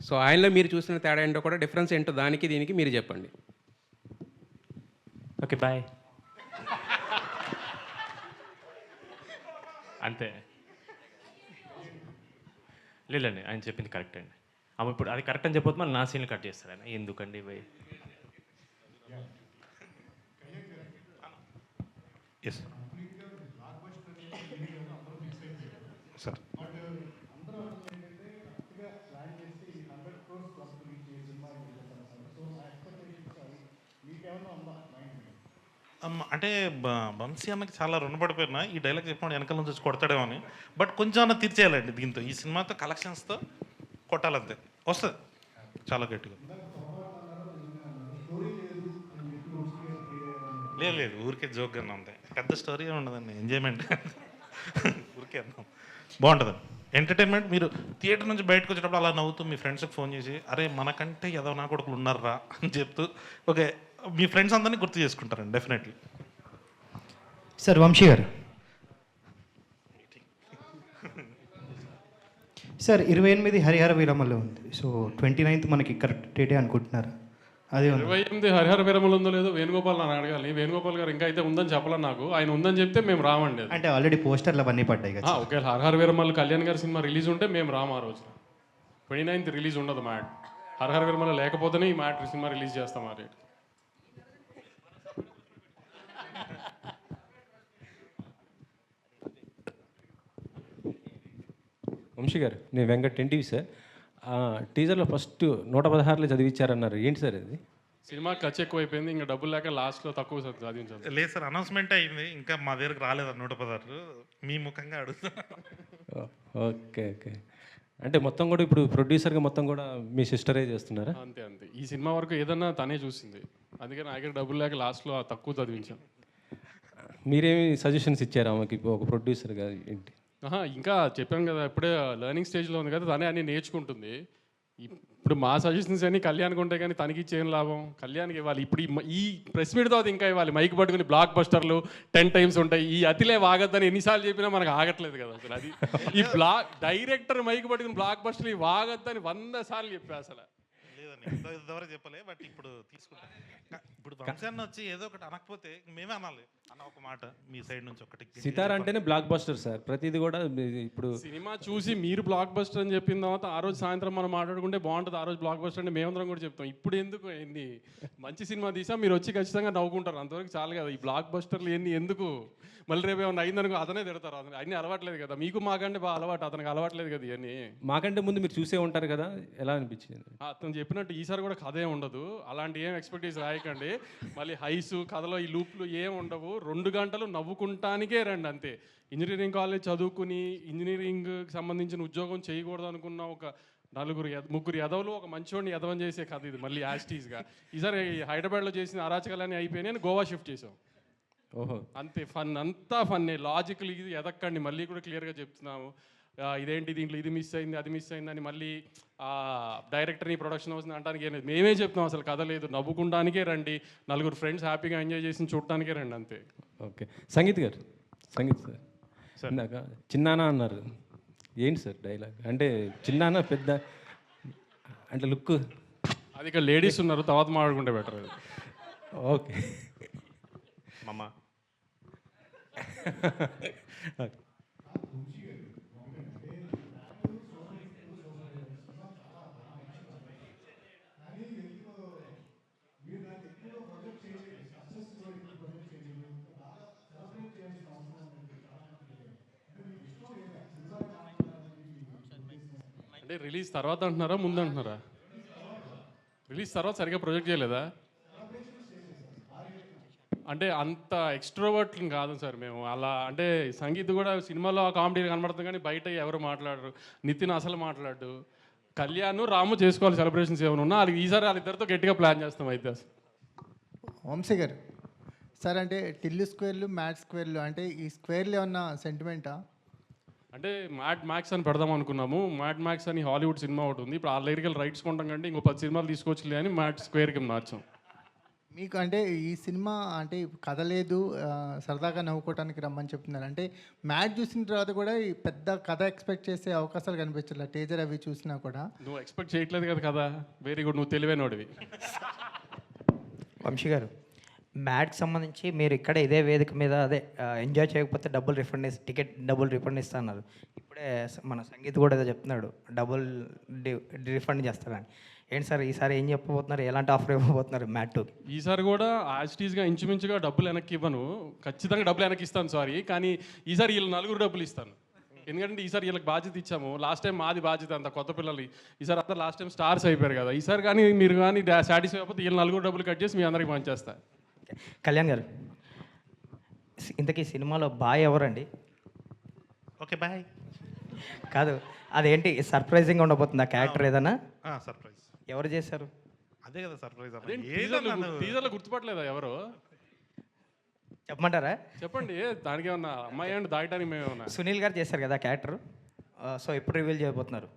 సో ఆయనలో మీరు చూసిన తేడా ఏంటో కూడా డిఫరెన్స్ ఏంటో దానికి దీనికి మీరు చెప్పండి. Okay bye. అంతే లేదండి, ఆయన చెప్పింది కరెక్ట్ అండి. ఆమె ఇప్పుడు అది కరెక్ట్ అని చెప్పొద్దు, మళ్ళీ నా సీన్లు కట్ చేస్తారు ఆయన. ఎందుకండి భయ్? Yes sir. అంటే వంశీ అన్నకి చాలా రుణపడిపోయినా ఈ డైలాగ్ చెప్పినప్పుడు వెనకాల నుంచి వచ్చి కొడతాడేమో అని. బట్ కొంచెం అన్న తీర్చేయాలండి దీంతో, ఈ సినిమాతో కలెక్షన్స్తో కొట్టాలంతే, వస్తుంది చాలా గట్టిగా. లేదు ఊరికే జోక్గా అంతే, పెద్ద స్టోరీ ఉండదండి, ఎంజాయ్మెంట్ ఊరికే అన్నాం. బాగుంటుందండి ఎంటర్టైన్మెంట్. మీరు థియేటర్ నుంచి బయటకు వచ్చేటప్పుడు అలా నవ్వుతూ మీ ఫ్రెండ్స్కి ఫోన్ చేసి అరే మనకంటే ఏదో నా కొడుకులు ఉన్నారా అని చెప్తూ ఓకే మీ ఫ్రెండ్స్ అందరినీ గుర్తు చేసుకుంటారండి డెఫినెట్లీ. సార్ వంశీ గారు, సార్ 28 హరిహర వీరమల్లో ఉంది. సో 29th మనకి కరెక్ట్ డేటే అనుకుంటున్నారు? అదే 28 హరిహర వీరమలు ఉందో లేదో వేణుగోపాల్ నన్ను అడగాలి. వేణుగోపాల్ గారు ఇంకా అయితే ఉందని చెప్పాలి నాకు. ఆయన ఉందని చెప్తే మేము రామండి. అంటే ఆల్రెడీ పోస్టర్లు అవన్నీ పడ్డాయి కదా. ఒకవేళ హరిహర వీరమల్ కళ్యాణ్ గారి సినిమా రిలీజ్ ఉంటే మేము రాము ఆ రోజు. 29th రిలీజ్ ఉండదు మ్యాట్. హరిహర వీరమల లేకపోతేనే ఈ మ్యాట్ సినిమా రిలీజ్ చేస్తాం ఆ రేట్. వంశీ గారు, నేను వెంకట్ ఎన్టీవీ సార్. టీజర్లో ఫస్ట్ 116 చదివించారన్నారు, ఏంటి సార్ అది? సినిమా ఖర్చు ఎక్కువ అయిపోయింది, ఇంకా డబ్బులు లేక లాస్ట్లో తక్కువ చదివించాలి. లేదు సార్, అనౌన్స్మెంట్ అయింది, ఇంకా మా దగ్గరకు రాలేదు 116. మీ ముఖంగా అడుగుతా. Okay okay. అంటే మొత్తం కూడా ఇప్పుడు ప్రొడ్యూసర్గా మొత్తం కూడా మీ సిస్టరే చేస్తున్నారా? అంతే అంతే. ఈ సినిమా వరకు ఏదన్నా తనే చూసింది, అందుకని నా దగ్గర డబ్బులు లేక లాస్ట్లో తక్కువ చదివించాం. మీరేమి సజెషన్స్ ఇచ్చారా ఆమెకి ఒక ప్రొడ్యూసర్గా ఏంటి? ఇంకా చెప్పాను కదా, ఇప్పుడే లెర్నింగ్ స్టేజ్లో ఉంది కదా, తనే అన్నీ నేర్చుకుంటుంది. ఇప్పుడు మా సజెషన్స్ అన్ని కళ్యాణ్కి ఉంటాయి కానీ తనకి ఇచ్చేం లాభం? కళ్యాణ్కి ఇవ్వాలి. ఇప్పుడు ఈ ప్రెస్ మీట్ తర్వాత ఇంకా ఇవ్వాలి. మైక్ పట్టుకుని బ్లాక్ బస్టర్లు 10 times ఉంటాయి. ఈ అతిలే వాగద్దని ఎన్నిసార్లు చెప్పినా మనకు ఆగట్లేదు కదా అసలు. అది ఈ డైరెక్టర్ మైక్ పట్టుకుని బ్లాక్ బస్టర్లు ఈ వాగద్దని 100 సార్లు చెప్పా అసలు. లేదండి, ఇంతవరకు చెప్పలే, బట్ ఇప్పుడు తీసుకుంటాం. ఇప్పుడు వంశాన్ని వచ్చి ఏదో ఒకటి అనకపోతే మేమే అనాలి అన్న ఒక మాట మీ సైడ్ నుంచి ఒకటి. సితార్ అంటేనే బ్లాక్ బస్టర్ సార్, ప్రతిది కూడా. ఇప్పుడు సినిమా చూసి మీరు బ్లాక్ బస్టర్ అని చెప్పిన తర్వాత ఆ రోజు సాయంత్రం మనం మాట్లాడుకుంటే బాగుంటుంది. ఆ రోజు బ్లాక్ బస్టర్ అంటే మేమందరం కూడా చెప్తాం. ఇప్పుడు ఎందుకు ఏంది మంచి సినిమా తీసా మీరు వచ్చి ఖచ్చితంగా నవ్వుకుంటారు, అంతవరకు చాలు కదా. ఈ బ్లాక్ బస్టర్లు ఏంది ఎందుకు? మళ్ళీ రేపు ఏమన్నా అయిందనుకో అతనే తిడతారు. అన్నీ అలవాట్లేదు కదా మీకు, మాకంటే బాగా అలవాటు, అతనికి అలవాట్లేదు కదా ఇవన్నీ. మాకంటే ముందు మీరు చూసే ఉంటారు కదా, ఎలా అనిపించింది? అతను చెప్పినట్టు ఈసారి కూడా కథ ఏం ఉండదు, అలాంటి ఏం ఎక్స్పెక్టేషన్ రాయకండి. మళ్ళీ హైస్ కథలో ఈ లూప్లు ఏం ఉండవు. 2 గంటలు నవ్వుకుంటానికే రండి అంతే. ఇంజనీరింగ్ కాలేజ్ చదువుకుని ఇంజనీరింగ్ సంబంధించిన ఉద్యోగం చేయకూడదు అనుకున్న ఒక ముగ్గురు ఎదవలు ఒక మంచివాడిని ఎదవని చేసే కథ ఇది. మళ్ళీ యాస్టీస్గా ఈసారి హైదరాబాద్లో చేసిన అరాచకాలన్నీ అయిపోయినాయి, గోవా షిఫ్ట్ చేసాం. ఓహో, అంతే. ఫన్ అంతా ఫన్నే. లాజికల్ ఇది ఎదక్కండి, మళ్ళీ కూడా క్లియర్గా చెప్తున్నాము. ఇదేంటి దీంట్లో ఇది మిస్ అయింది అది మిస్ అయిందని మళ్ళీ డైరెక్టర్ని ప్రొడక్షన్ హౌస్ని అంటానికి ఏం లేదు. మేమే చెప్తున్నాం అసలు కథ లేదు, నవ్వుకుంటానికే రండి, 4 ఫ్రెండ్స్ హ్యాపీగా ఎంజాయ్ చేసి చూడటానికే రండి అంతే. ఓకే. సంగీత్ గారు, సంగీత్ సార్ ఇందాక చిన్నానా అన్నారు, ఏంటి సార్ డైలాగ్? అంటే చిన్నానా పెద్ద అంటే లుక్ అది ఇక్కడ లేడీస్ ఉన్నారు, తర్వాత మాట్లాడుకుంటే బెటర్. అది ఓకే. మమ్మ అంటే రిలీజ్ తర్వాత అంటున్నారా ముందు అంటున్నారా? రిలీజ్ తర్వాత సరిగ్గా ప్రొజెక్ట్ చేయలేదా? అంటే అంత ఎక్స్ట్రోవర్ట్ కాదు సార్ మేము. అలా అంటే సంగీత్ కూడా సినిమాలో కామెడీ కనబడుతుంది కానీ బయట ఎవరు మాట్లాడరు. నితిన్ అసలు మాట్లాడు. కళ్యాణ్ రాము చేసుకోవాలి సెలబ్రేషన్స్ ఏమైనా ఉన్నా, అది ఈసారి వాళ్ళిద్దరితో గట్టిగా ప్లాన్ చేస్తాం అయితే. వంశీ గారు సార్, అంటే టిల్లు స్క్వేర్లు మ్యాట్ స్క్వేర్లు అంటే ఈ స్క్వేర్లు ఏమన్నా సెంటిమెంటా? అంటే మ్యాడ్ మ్యాక్స్ అని పెడదాం అనుకున్నాము. మ్యాడ్ మ్యాక్స్ అని హాలీవుడ్ సినిమా ఒకటి ఉంది, ఇప్పుడు ఆ లిరికల్ రైట్స్ కొంటాం కంటే ఇంకో 10 సినిమాలు తీసుకొచ్చిలే అని మ్యాట్ స్క్వేర్కి మార్చాం. మీకు అంటే ఈ సినిమా అంటే కథ లేదు, సరదాగా నవ్వుకోవడానికి రమ్మని చెప్తున్నారు. అంటే మ్యాట్ చూసిన తర్వాత కూడా ఈ పెద్ద కథ ఎక్స్పెక్ట్ చేసే అవకాశాలు కనిపించట్లేదు టీజర్ అవి చూసినా కూడా. నువ్వు ఎక్స్పెక్ట్ చేయట్లేదు కదా కదా, వెరీ గుడ్, నువ్వు తెలివైనోడివి. వంశీ గారు, మ్యాట్కి సంబంధించి మీరు ఇక్కడ ఇదే వేదిక మీద అదే ఎంజాయ్ చేయకపోతే టికెట్ డబుల్ రిఫండ్ ఇస్తా అన్నారు. ఇప్పుడే మన సంగీత్ కూడా ఏదో చెప్తున్నాడు, డబుల్ రిఫండ్ చేస్తారని. ఏంటి సార్ ఈసారి ఏం చెప్పబోతున్నారు, ఎలాంటి ఆఫర్ ఇవ్వబోతున్నారు మ్యాట్ 2కి? ఈసారి కూడా యాజ్టీస్గా ఇంచుమించుగా డబ్బులు వెనక్కి ఇవ్వను, ఖచ్చితంగా డబ్బులు వెనక్కి ఇస్తాను సారీ, కానీ ఈసారి వీళ్ళు 4 డబ్బులు ఇస్తాను. ఎందుకంటే ఈసారి వీళ్ళకి బాధ్యత ఇచ్చాము. లాస్ట్ టైం మాది బాధ్యత అంత కొత్త పిల్లలు. ఈసారి అంతా లాస్ట్ టైం స్టార్స్ అయిపోయారు కదా. ఈసారి కానీ మీరు కానీ సాటిస్ఫై అయిపోతే వీళ్ళు నలుగురు డబ్బులు కట్ చేసి మీ అందరికి పంచేస్తా. కళ్యాణ్ గారు, ఇంతకీ సినిమాలో బాయ్ ఎవరండి? Okay boy. కాదు, అదేంటి సర్ప్రైజింగ్ ఉండబోతుంది ఆ క్యారెక్టర్ ఏదైనా? సర్ప్రైజ్. ఎవరు చేశారు? అదే కదా సర్ప్రైజ్. టీజర్లో గుర్తుపట్టలేదా ఎవరు? చెప్పమంటారా? చెప్పండి. దానికి ఏమన్నా అమ్మాయి అంటే దాయటానికి మేమేమన్నా? సునీల్ గారు చేశారు కదా క్యారెక్టర్. సో ఎప్పుడు రివీల్ చేయబోతున్నారు?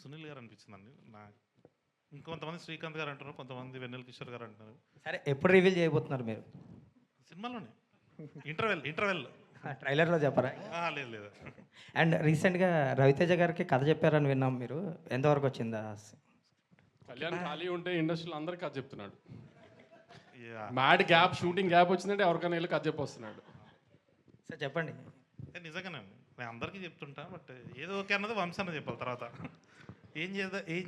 సునీల్ గారు అనిపించిందండి నాకు. ఇంకొంతమంది శ్రీకాంత్ గారు అంటున్నారు, కొంతమంది వెన్నెల కిషోర్ గారు అంటున్నారు. సరే, ఎప్పుడు రివీల్ చేయబోతున్నారు మీరు? సినిమాలోనే ఇంటర్వెల్ ట్రైలర్లో చెప్పరా? లేదు లేదు. అండ్ రీసెంట్గా రవితేజ గారికి కథ చెప్పారని విన్నాం, మీరు ఎంతవరకు వచ్చిందా? కళ్యాణ్ ఖాళీ ఉంటే ఇండస్ట్రీలో అందరికీ కథ చెప్తున్నాడు. మ్యాడ్ గ్యాప్, షూటింగ్ గ్యాప్ వచ్చిందంటే ఎవరికైనా వెళ్ళి కథ చెప్పొస్తున్నాడు. సార్ చెప్పండి. నిజంగానే నేను అందరికీ చెప్తుంటా, బట్ ఏదో ఓకే అన్నది వంశీ అన్న చెప్పాలి. తర్వాత ఏం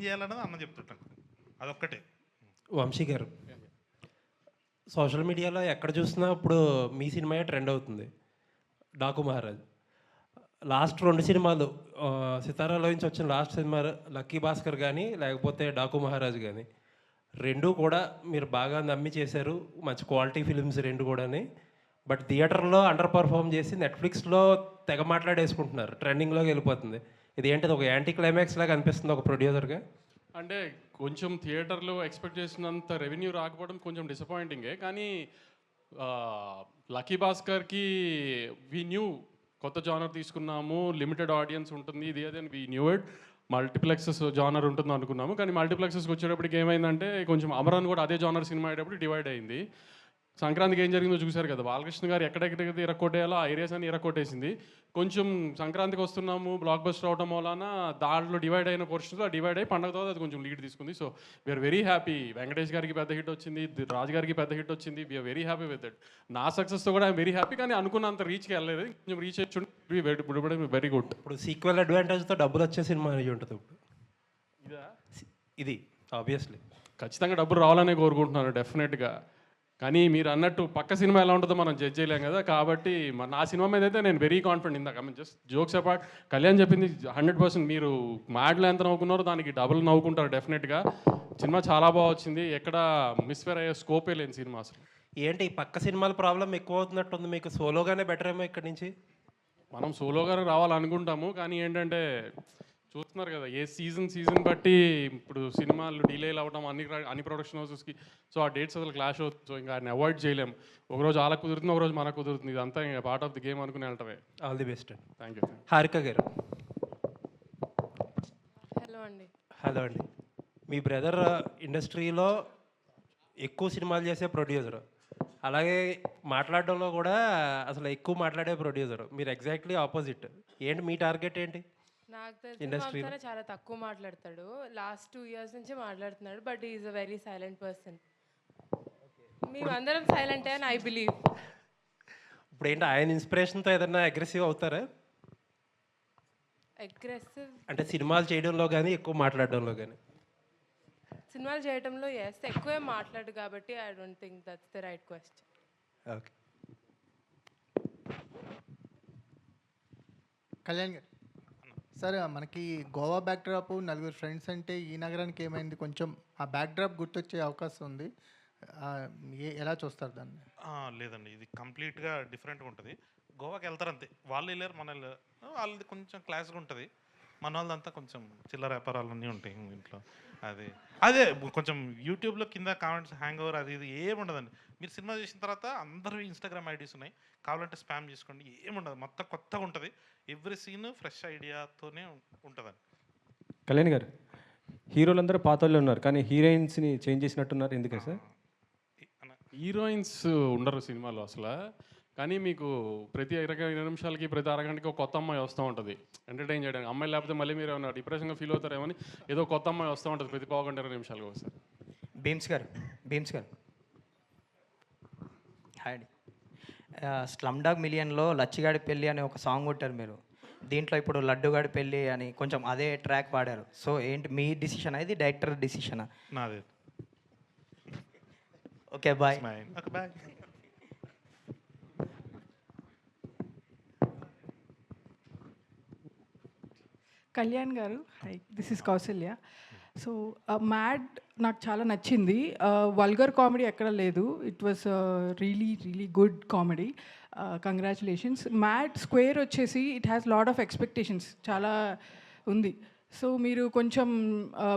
చేయాలన్నది అన్న చెప్తుంటాను, అదొక్కటే. వంశీ గారు, సోషల్ మీడియాలో ఎక్కడ చూసినా ఇప్పుడు మీ సినిమాయే ట్రెండ్ అవుతుంది, డాకు మహారాజ్. లాస్ట్ 2 సినిమాలు, సితారాలో నుంచి వచ్చిన లాస్ట్ సినిమా లక్కీ భాస్కర్ కానీ లేకపోతే డాకు మహారాజ్ కానీ, రెండు కూడా మీరు బాగా నమ్మి చేశారు, మంచి క్వాలిటీ ఫిలిమ్స్ రెండు కూడాని. బట్ థియేటర్లో అండర్ పర్ఫామ్ చేసి నెట్ఫ్లిక్స్లో తెగ మాట్లాడేసుకుంటున్నారు, ట్రెండింగ్లోకి వెళ్ళిపోతుంది. ఇది ఏంటిది, ఒక యాంటీ క్లైమాక్స్ లాగా అనిపిస్తుంది ఒక ప్రొడ్యూసర్గా? అంటే కొంచెం థియేటర్లో ఎక్స్పెక్ట్ చేసినంత రెవెన్యూ రాకపోవడం కొంచెం డిసప్పాయింటింగే. కానీ లక్కీ భాస్కర్కి వీ న్యూ కొత్త జానర్ తీసుకున్నాము, లిమిటెడ్ ఆడియన్స్ ఉంటుంది, ఇది అదే we knew it. Multiplexes genre ఉంటుంది అనుకున్నాము, కానీ మల్టీప్లెక్సెస్కి వచ్చేటప్పటికి ఏమైందంటే కొంచెం అమరాన్ కూడా అదే జానర్ సినిమా అయ్యేటప్పుడు డివైడ్ అయింది. సంక్రాంతికి ఏం జరిగిందో చూశారు కదా, బాలకృష్ణ గారు ఎక్కడెక్కడైతే ఇరక్కొట్టేయాలో ఆ ఏరియాస్ అని ఇరక్కొట్టేసింది. కొంచెం సంక్రాంతికి వస్తున్నాము, బ్లాక్ బస్టర్ అవడం వలన దాంట్లో డివైడ్ అయిన పోర్షన్స్ డివైడ్ అయ్యి పండగ తర్వాత అది కొంచెం లీడ్ తీసుకుంది. So we're very happy. Venkatesh గారికి పెద్ద హిట్ వచ్చింది, రాజు గారికి పెద్ద హిట్ వచ్చింది, we're very happy with it. నా సక్సెస్తో కూడా ఐఎమ్ వెరీ హ్యాపీ, కానీ అనుకున్నంత రీచ్కి వెళ్ళలేదు, కొంచెం రీచ్ వచ్చి వెరీ గుడ్. ఇప్పుడు సీక్వెల్ అడ్వాంటేజ్తో డబ్బులు వచ్చే సినిమా అనేది ఉంటుంది ఇప్పుడు. ఇది ఆబ్వియస్లీ ఖచ్చితంగా డబ్బులు రావాలనే కోరుకుంటున్నాను డెఫినెట్గా. కానీ మీరు అన్నట్టు పక్క సినిమా ఎలా ఉంటుందో మనం జడ్జ్ చేయలేం కదా, కాబట్టి నా సినిమా మీద అయితే నేను వెరీ కాన్ఫిడెంట్. ఇందాక జస్ట్ జోక్స్ అపార్ట్, కళ్యాణ్ చెప్పింది 100%. మీరు మ్యాడ్లో ఎంత నవ్వుకున్నారో దానికి డబుల్ నవ్వుకుంటారు డెఫినెట్గా. సినిమా చాలా బాగా వచ్చింది, ఎక్కడ మిస్ఫేర్ అయ్యే స్కోపే లేని సినిమా అసలు. ఏంటి పక్క సినిమాల ప్రాబ్లం ఎక్కువ అవుతున్నట్టుంది మీకు, సోలోగానే బెటర్ ఏమో ఇక్కడి నుంచి? మనం సోలోగానే రావాలనుకుంటాము, కానీ ఏంటంటే చూస్తున్నారు కదా ఏ సీజన్ బట్టి ఇప్పుడు సినిమాలు డిలేలు అవ్వడం అన్ని ప్రొడక్షన్ హౌసెస్కి. సో ఆ డేట్స్ అసలు క్లాష్ అవుతుంది. సో ఇంకా ఆయన అవాయిడ్ చేయలేం. ఒకరోజు వాళ్ళకి కుదురుతుంది, ఒకరోజు మనకు కుదురుతుంది. ఇదంతా ఇంకా పార్ట్ ఆఫ్ ది గేమ్ అనుకుని వెళ్ళటమే. ఆల్ ది బెస్ట్ అండి. Thank you. Haarika garu. Hello అండి. హలో అండి. మీ బ్రదర్ ఇండస్ట్రీలో ఎక్కువ సినిమాలు చేసే ప్రొడ్యూసర్, అలాగే మాట్లాడడంలో కూడా అసలు ఎక్కువ మాట్లాడే ప్రొడ్యూసర్. మీరు ఎగ్జాక్ట్లీ ఆపోజిట్. ఏంటి మీ టార్గెట్ ఏంటి? నాకు తెలిసిన చాలా తక్కువ మాట్లాడతాడు. లాస్ట్ 2 years నుంచి మాట్లాడుతున్నాడు, but is a very silent person. మేమందరం సైలెంటే అని ఐ బిలీవ్. ఇప్పుడు ఏంటి ఆయన ఇన్స్పిరేషన్తో ఏదైనా అగ్రెసివ్ అవుతారా? అగ్రెసివ్ అంటే సినిమాలు చేయడంలో కానీ ఎక్కువ మాట్లాడడంలో కానీ? సినిమాలు చేయడంలో ఎస్, ఎక్కువే మాట్లాడు కాబట్టి I don't think that's the right question. Okay. Kalyan గారు, సార్ మనకి గోవా బ్యాక్డ్రాప్, 4 ఫ్రెండ్స్ అంటే ఈ నగరానికి ఏమైంది, కొంచెం ఆ బ్యాక్డ్రాప్ గుర్తొచ్చే అవకాశం ఉంది. ఎలా చూస్తారు దాన్ని? లేదండి, ఇది కంప్లీట్గా డిఫరెంట్గా ఉంటుంది. గోవాకి వెళ్తారు అంతే, వాళ్ళు వెళ్ళారు మన వెళ్ళారు, వాళ్ళది కొంచెం క్లాస్గా ఉంటుంది. మన వాళ్ళదంతా కొంచెం చిల్లర వ్యాపారాలన్నీ ఉంటాయి ఇంట్లో. అదే కొంచెం యూట్యూబ్లో కింద కామెంట్స్ హ్యాంగ్ ఓవర్ అది ఇది ఏముండదండి. మీరు సినిమా చేసిన తర్వాత అందరూ ఇన్స్టాగ్రామ్ ఐడీస్ ఉన్నాయి, కావాలంటే స్పామ్ చేసుకోండి, ఏముండదు. మొత్తం కొత్తగా ఉంటుంది, ఎవ్రీ సీన్ ఫ్రెష్ ఐడియాతోనే ఉంటుందండి. కళ్యాణ్ గారు, హీరోలందరూ పాత వాళ్ళు ఉన్నారు, కానీ హీరోయిన్స్ని చేంజ్ చేసినట్టున్నారు, ఎందుకే సార్? హీరోయిన్స్ ఉండరు సినిమాలో అసలు, కానీ మీకు ప్రతి 20 నిమిషాలకి ప్రతి అరగంటకి ఒక కొత్త అమ్మాయి వస్తూ ఉంటుంది ఎంటర్టైన్ చేయడానికి. అమ్మాయి లేకపోతే మళ్ళీ మీరు ఏమైనా డిప్రెషన్గా ఫీల్ అవుతారేమని ఏదో కొత్త అమ్మాయి వస్తూ ఉంటుంది ప్రతి 15-20 నిమిషాలకు ఒకసారి. భీమ్స్ గారు హాయ్ అండి. స్లమ్ డాగ్ మిలియన్లో లచ్చిగాడి పెళ్ళి అనే ఒక సాంగ్ కొట్టారు మీరు. దీంట్లో ఇప్పుడు లడ్డుగాడి పెళ్ళి అని కొంచెం అదే ట్రాక్ పాడారు. సో ఏంటి మీ డిసిషనా, ఇది డైరెక్టర్ డిసిషనా? నాదే. Okay bye. Bye. Kalyan garu, hi, this is Kausalya. So mad నాకు చాలా నచ్చింది. వల్గర్ కామెడీ ఎక్కడ లేదు. It was really really good comedy. Congratulations. Mad square వచ్చేసి it has lot of expectations చాలా ఉంది. సో మీరు కొంచెం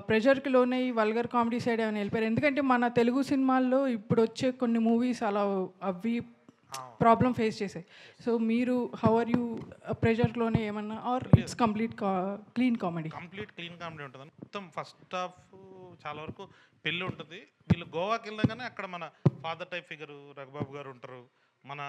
ప్రెషర్కి లోనే వల్గర్ కామెడీ సైడ్ ఏమైనా వెళ్ళిపోయారు. ఎందుకంటే మన తెలుగు సినిమాల్లో ఇప్పుడు వచ్చే కొన్ని మూవీస్ అలా అవి ప్రాబ్లం ఫేస్ చేసాయి. సో మీరు హౌ ఆర్ యూ ప్రెషర్లోనే ఏమన్నా or it's complete clean comedy? Complete clean comedy ఉంటుంది. మొత్తం ఫస్ట్ హాఫ్ చాలా వరకు పెళ్ళి ఉంటుంది. వీళ్ళు గోవాకి వెళ్ళగానే అక్కడ మన ఫాదర్ టైప్ ఫిగరు రఘుబాబు గారు ఉంటారు, మన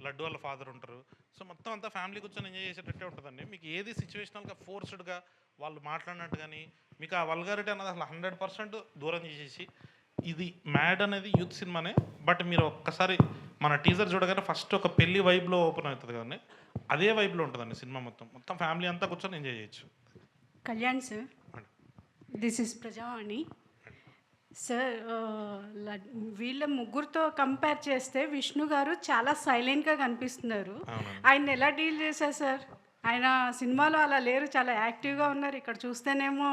లడ్డు వాళ్ళ ఫాదర్ ఉంటారు. సో మొత్తం అంతా ఫ్యామిలీ కూర్చొని ఎంజాయ్ చేసేటట్టే ఉంటుందండి. మీకు ఏది సిచ్యువేషనల్గా ఫోర్స్డ్గా వాళ్ళు మాట్లాడినట్టు కానీ మీకు ఆ వల్గారిటీ అన్నది అసలు 100% దూరం చేసేసి, ఇది మ్యాడ్ అనేది యూత్ సినిమానే. బట్ మీరు ఒక్కసారి మన టీజర్ చూడగానే ఫస్ట్ ఒక పెళ్లి వైబ్లో ఓపెన్ అవుతుంది కానీ అదే వైబ్లో ఉంటుందండి సినిమా మొత్తం. మొత్తం ఫ్యామిలీ అంతా కూర్చొని ఎంజాయ్ చేయొచ్చు. Kalyan sir, this is Prajavani sir. వీళ్ళ ముగ్గురితో కంపేర్ చేస్తే విష్ణు గారు చాలా సైలెంట్గా కనిపిస్తున్నారు. ఆయన ఎలా డీల్ చేశారు సార్? ఆయన సినిమాలో అలా లేరు, చాలా యాక్టివ్గా ఉన్నారు. ఇక్కడ చూస్తేనేమో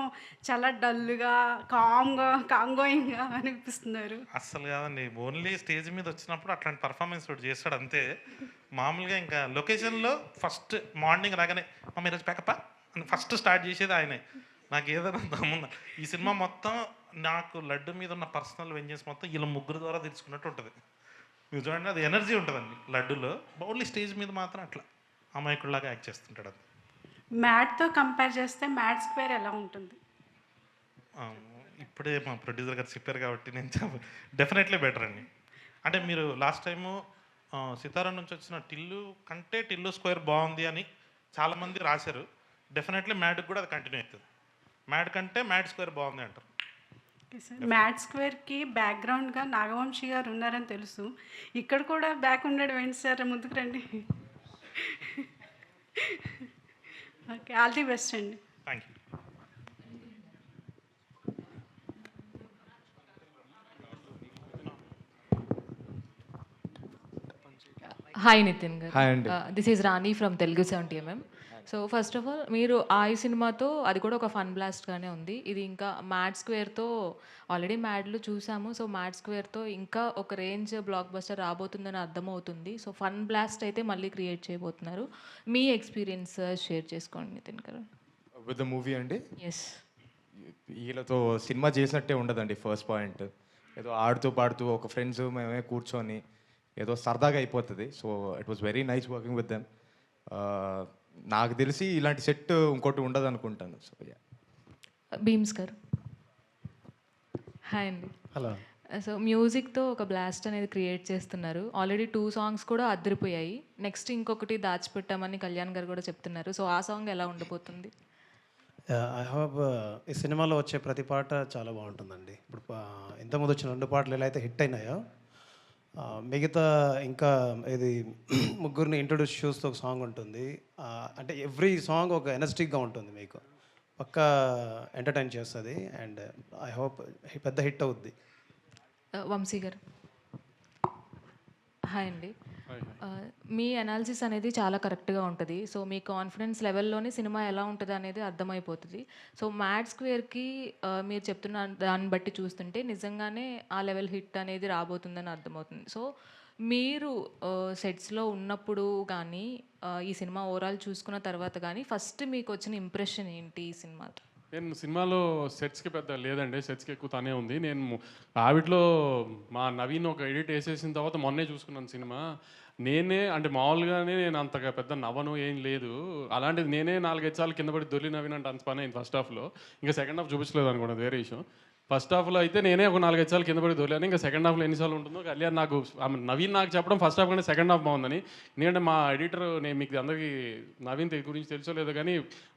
చాలా డల్గా కాంగోయింగ్గా అనిపిస్తున్నారు. అస్సలు కాదండి, ఓన్లీ స్టేజ్ మీద వచ్చినప్పుడు అట్లాంటి పర్ఫార్మెన్స్ ఒకటి చేస్తాడు అంతే. మామూలుగా ఇంకా లొకేషన్లో ఫస్ట్ మార్నింగ్ రాగానే మమ్మీ ఈరోజు ప్యాకప్ప అని ఫస్ట్ స్టార్ట్ చేసేది ఆయనే. నాకు ఏదైనా దమ్ముందా ఈ సినిమా మొత్తం నాకు లడ్డు మీద ఉన్న పర్సనల్ వెంజెన్స్ మొత్తం వీళ్ళ ముగ్గురు ద్వారా తెలుసుకున్నట్టు ఉంటుంది. మీరు చూడండి, అది ఎనర్జీ ఉంటుందండి లడ్డులో. ఓన్లీ స్టేజ్ మీద మాత్రం అట్లా అమాయకుల్లాగా యాక్ట్ చేస్తుంటాడు. అది మ్యాడ్తో కంపేర్ చేస్తే మ్యాడ్ స్క్వేర్ ఎలా ఉంటుంది? ఇప్పుడే మా ప్రొడ్యూసర్ గారు చెప్పారు కాబట్టి నేను డెఫినెట్లీ బెటర్ అండి. అంటే మీరు లాస్ట్ టైము సితారా నుంచి వచ్చిన టిల్లు కంటే టిల్లు స్క్వేర్ బాగుంది అని చాలామంది రాశారు. డెఫినెట్లీ మ్యాడ్కి కూడా అది కంటిన్యూ అవుతుంది. మ్యాడ్ కంటే మ్యాడ్ స్క్వేర్ బాగుంది అంటారు. మ్యాడ్ స్క్వేర్కి బ్యాక్గ్రౌండ్గా నాగవంశీ గారు ఉన్నారని తెలుసు. ఇక్కడ కూడా బ్యాక్ ఉండడం ఏంటి సార్? ముందుకు రండి. ఓకే, ఆల్ ది బెస్ట్ అండి. Thank you. హాయ్ నితిన్ గారు. హాయ్ అండి. This is Rani from Telugu 70mm. So first of all మీరు ఆ సినిమాతో అది కూడా ఒక ఫన్ బ్లాస్ట్గానే ఉంది. ఇది ఇంకా మ్యాడ్ స్క్వేర్తో ఆల్రెడీ మ్యాడ్లు చూసాము. సో మ్యాడ్ స్క్వేర్తో ఇంకా ఒక రేంజ్ బ్లాక్ బస్టర్ రాబోతుందని అర్థమవుతుంది. సో ఫన్ బ్లాస్ట్ అయితే మళ్ళీ క్రియేట్ చేయబోతున్నారు. మీ ఎక్స్పీరియన్స్ షేర్ చేసుకోండి నితిన్ గారు. విత్ ద మూవీ అండి. ఎస్, వీళ్ళతో సినిమా చేసినట్టే ఉండదండి. ఫస్ట్ పాయింట్ ఏదో ఆడుతూ పాడుతూ ఒక ఫ్రెండ్స్ మేమే కూర్చొని ఏదో సరదాగా అయిపోతుంది. So it was very nice working with them. నాకు తెలిసి ఇలాంటి సెట్ ఇంకోటి ఉండదు అనుకుంటాను. సో బీమ్స్ గారు. హాయ్ అండి. హలో. సో మ్యూజిక్తో ఒక బ్లాస్ట్ అనేది క్రియేట్ చేస్తున్నారు. ఆల్రెడీ 2 సాంగ్స్ కూడా అదిరిపోయాయి. నెక్స్ట్ ఇంకొకటి దాచిపెట్టామని కళ్యాణ్ గారు కూడా చెప్తున్నారు. సో ఆ సాంగ్ ఎలా ఉండబోతుంది? ఐ హోప్ ఈ సినిమాలో వచ్చే ప్రతి పాట చాలా బాగుంటుందండి. ఇప్పుడు ఇంతకుముందు వచ్చిన 2 పాటలు ఎలా అయితే హిట్ అయినాయో మిగతా ఇంకా ఇది ముగ్గురిని ఇంట్రొడ్యూస్ చేస్తూ ఒక సాంగ్ ఉంటుంది. అంటే ఎవ్రీ సాంగ్ ఒక ఎనర్జెటిక్గా ఉంటుంది, మీకు పక్కా ఎంటర్టైన్ చేస్తుంది. అండ్ ఐ హోప్ పెద్ద హిట్ అవుద్ది. వంశీ గారు. హాయ్ అండి. మీ అనాలిసిస్ అనేది చాలా కరెక్ట్గా ఉంటుంది. సో మీ కాన్ఫిడెన్స్ లెవెల్లోనే సినిమా ఎలా ఉంటుంది అనేది అర్థమైపోతుంది. సో మ్యాడ్ స్క్వేర్కి మీరు చెప్తున్న దాన్ని బట్టి చూస్తుంటే నిజంగానే ఆ లెవెల్ హిట్ అనేది రాబోతుందని అర్థమవుతుంది. సో మీరు సెట్స్లో ఉన్నప్పుడు కానీ ఈ సినిమా ఓవరాల్ చూసుకున్న తర్వాత కానీ ఫస్ట్ మీకు వచ్చిన ఇంప్రెషన్ ఏంటి ఈ సినిమాతో? నేను సినిమాలో సెట్స్కి పెద్ద లేదండి, సెట్స్కి ఎక్కువ తనే ఉంది. నేను ఆవిడలో మా నవీన్ ఒక ఎడిట్ వేసేసిన తర్వాత మొన్నే చూసుకున్నాను సినిమా. నేనే అంటే మామూలుగానే నేను అంతగా పెద్ద నవ్వను ఏం లేదు. అలాంటిది నేనే 4-5 సార్లు కింద పడి దొల్లి నవీన్ అంటే అంత పని అయింది ఫస్ట్ హాఫ్లో. ఇంకా సెకండ్ హాఫ్ చూపించలేదు అనుకోండి, వేరే విషయం. ఫస్ట్ హాఫ్లో అయితే నేనే ఒక 4-5 సార్లు కింద పడి దొరికాను. ఇంకా సెకండ్ హాఫ్లో ఎన్నిసార్లు ఉంటుందో కళ్యాణ్ నాకు నవీన్ నాకు చెప్పడం ఫస్ట్ హాఫ్ కంటే సెకండ్ హాఫ్ బాగుందని. ఎందుకంటే మా ఎడిటర్, నేను మీకు అందరికీ నవీన్ గురించి తెలుసో లేదో కానీ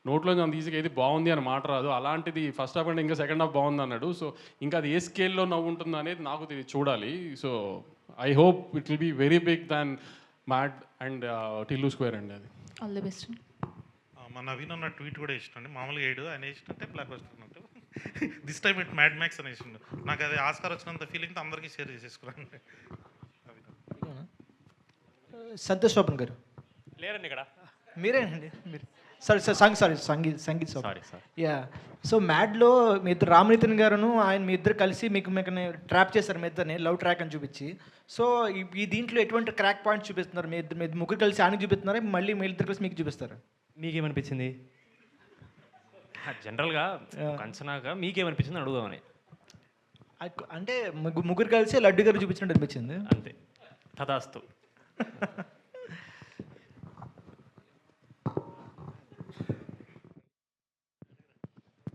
నోట్లో అంత ఈజీగా ఏది బాగుంది అని మాట రాదు. అలాంటిది ఫస్ట్ హాఫ్ కంటే ఇంకా సెకండ్ హాఫ్ బాగుంది అన్నాడు. సో ఇంకా అది ఏ స్కేల్లో నవ్వు ఉంటుందో అనేది నాకు చూడాలి. So I hope it will be very big than mad and Tillu square అండి. అది ఆల్ ది బెస్ట్. మా నవీన్ అన్న ట్వీట్ కూడా ఇష్టం అండి. మామూలుగా ఏడు ఆయన వేసినట్టే బ్లాక్ బస్టర్ అన్నట్టు this time it mad max అని వేసిండు. నాకు అది ఆస్కార్ వచ్చినంత ఫీలింగ్తో అందరికీ షేర్ చేసేసుకున్నాను. సంతోష్ ఓపెన్ గారు లేరండి ఇక్కడ. మీరేనండి. మీరు Sangeeth sorry sir. Ya. So మ్యాడ్లో మీ ఇద్దరు రామనితిన్ గారును ఆయన మీ ఇద్దరు కలిసి మీకు ట్రాప్ చేశారు మీ ఇద్దరిని లవ్ ట్రాక్ అని చూపించి. సో ఈ దీంట్లో ఎటువంటి క్రాక్ పాయింట్స్ చూపిస్తున్నారు? మీ ముగ్గురు కలిసి ఆయనకి చూపిస్తున్నారా, మళ్ళీ మీ ఇద్దరు కలిసి మీకు చూపిస్తారు? మీకేమనిపించింది? జనరల్గా అంచనాగా మీకేమనిపించింది అడుగుదామని. అంటే ముగ్గురు కలిసి లడ్డు గారు చూపించినట్టు అనిపించింది. అంతే, తదాస్తు.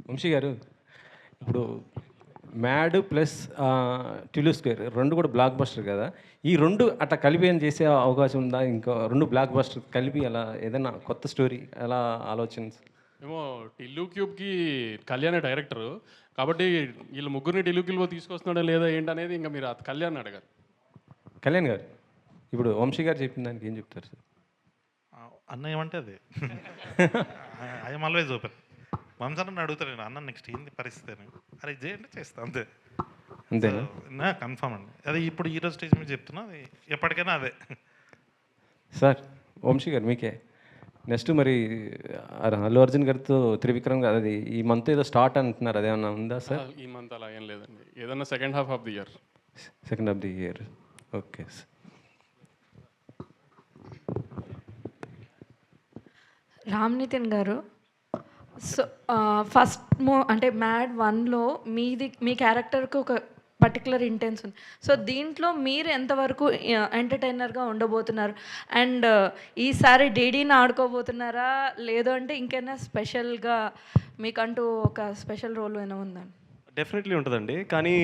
వంశీ గారు, ఇప్పుడు మ్యాడ్ ప్లస్ టిలు స్క్వేర్ రెండు కూడా బ్లాక్ బస్టర్ కదా, ఈ రెండు అట్లా కలిపి ఏం చేసే అవకాశం ఉందా? ఇంకా రెండు బ్లాక్ బస్టర్ కలిపి అలా ఏదైనా కొత్త స్టోరీ ఎలా ఆలోచన? ఏమో టిల్లు క్యూబ్కి కళ్యాణ్ డైరెక్టరు కాబట్టి వీళ్ళు ముగ్గురిని టిల్లు క్యూబ్లో తీసుకొస్తున్నాడా లేదా ఏంటనేది ఇంకా మీరు కళ్యాణ్ అడగారు. కళ్యాణ్ గారు, ఇప్పుడు వంశీ గారు చెప్పిన దానికి ఏం చెప్తారు సార్? అన్న ఏమంటే అది ఐఎమ్ ఆల్వేజ్ ఓపెన్. వంశాన్ని అడుగుతాను నేను, అన్న నెక్స్ట్ ఏంది పరిస్థితి అని, అరే చేయండి చేస్తా అంతే. అంతేనా? నా కన్ఫామ్ అండి, అది ఇప్పుడు ఈరోజు స్టేజ్ మీద చెప్తున్నా, అది ఎప్పటికైనా అదే. సార్ వంశీ గారు మీకే నెక్స్ట్ మరి అల్లు అర్జున్ గారితో త్రివిక్రమ్ గారు అది ఈ మంత్ ఏదో స్టార్ట్ అంటున్నారు, అదేమన్నా ఉందా సార్? ఈ మంత్ అలా ఏం లేదండి, ఏదన్నా second half of the year. Second half the year, okay sir. Ram Nitin garu, so first అంటే మ్యాడ్ 1లో మీ క్యారెక్టర్కి ఒక పర్టికులర్ ఇంటెన్స్ ఉంది. సో దీంట్లో మీరు ఎంతవరకు ఎంటర్టైనర్గా ఉండబోతున్నారు? అండ్ ఈసారి డీడీని ఆడుకోబోతున్నారా, లేదు అంటే ఇంకైనా స్పెషల్గా మీకంటూ ఒక స్పెషల్ రోల్ ఏమైనా ఉందండి? డెఫినెట్లీ ఉంటుందండి, కానీ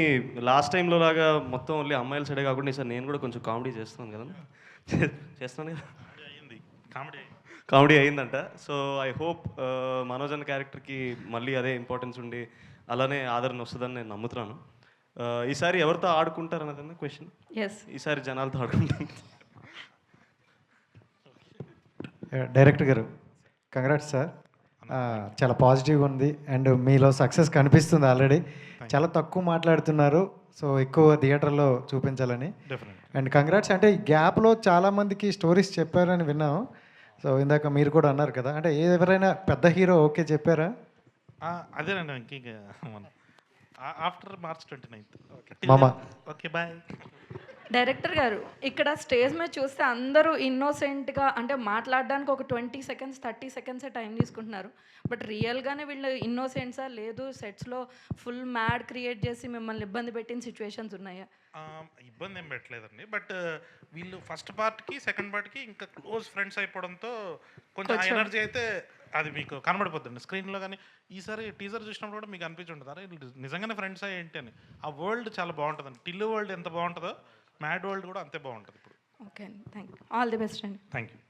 లాస్ట్ టైంలో లాగా మొత్తం ఓన్లీ అమ్మాయిల సైడే కాకుండా ఈసారి నేను కూడా కొంచెం కామెడీ చేస్తున్నాను కదా, చేస్తున్నాను కదా, కామెడీ అయిందంట. సో ఐ హోప్ మనోజ్ అన్న క్యారెక్టర్కి మళ్ళీ అదే ఇంపార్టెన్స్ ఉండి అలానే ఆదరణ వస్తుందని నేను నమ్ముతున్నాను. ఈసారి ఎవరితో ఆడుకుంటారు అన్నదన్న క్వశ్చన్. ఈసారి జనాలతో ఆడుకుంటాను. డైరెక్టర్ గారు, కంగ్రాట్స్ సార్, చాలా పాజిటివ్గా ఉంది అండ్ మీలో సక్సెస్ కనిపిస్తుంది ఆల్రెడీ. చాలా తక్కువ మాట్లాడుతున్నారు, సో ఎక్కువ థియేటర్లో చూపించాలని. And congrats. అంటే ఈ గ్యాప్లో చాలామందికి స్టోరీస్ చెప్పారని విన్నాం. సో ఇందాక మీరు కూడా అన్నారు కదా, అంటే ఎవరైనా పెద్ద హీరో ఓకే చెప్పారా? అదేనండి, ఇంక ఆఫ్టర్ March 29th. మామ ఓకే బాయ్. డైరెక్టర్ గారు, ఇక్కడ స్టేజ్ మీద చూస్తే అందరూ ఇన్నోసెంట్గా అంటే మాట్లాడడానికి ఒక 20 seconds 30 seconds టైం తీసుకుంటున్నారు. బట్ రియల్గానే వీళ్ళు ఇన్నోసెంట్సా లేదు సెట్స్లో ఫుల్ మ్యాడ్ క్రియేట్ చేసి మిమ్మల్ని ఇబ్బంది పెట్టిన సిచ్యువేషన్స్ ఉన్నాయా? ఇబ్బంది ఏం పెట్టలేదండి, బట్ వీళ్ళు ఫస్ట్ పార్ట్కి సెకండ్ పార్ట్కి ఇంకా క్లోజ్ ఫ్రెండ్స్ అయిపోవడంతో కొంచెం ఎనర్జీ అయితే అది మీకు కనబడిపోతుంది స్క్రీన్లో. కానీ ఈసారి టీజర్ చూసినప్పుడు కూడా మీకు అనిపించుంటుంది, అరే నిజంగానే ఫ్రెండ్స్ ఏంటి అని. ఆ వరల్డ్ చాలా బాగుంటుందండి, టిల్లు వరల్డ్ ఎంత బాగుంటుందో మ్యాడ్ వరల్డ్ కూడా అంతే బాగుంటుంది ఇప్పుడు. ఓకే అండి, thank you, all the best అండి. Thank you.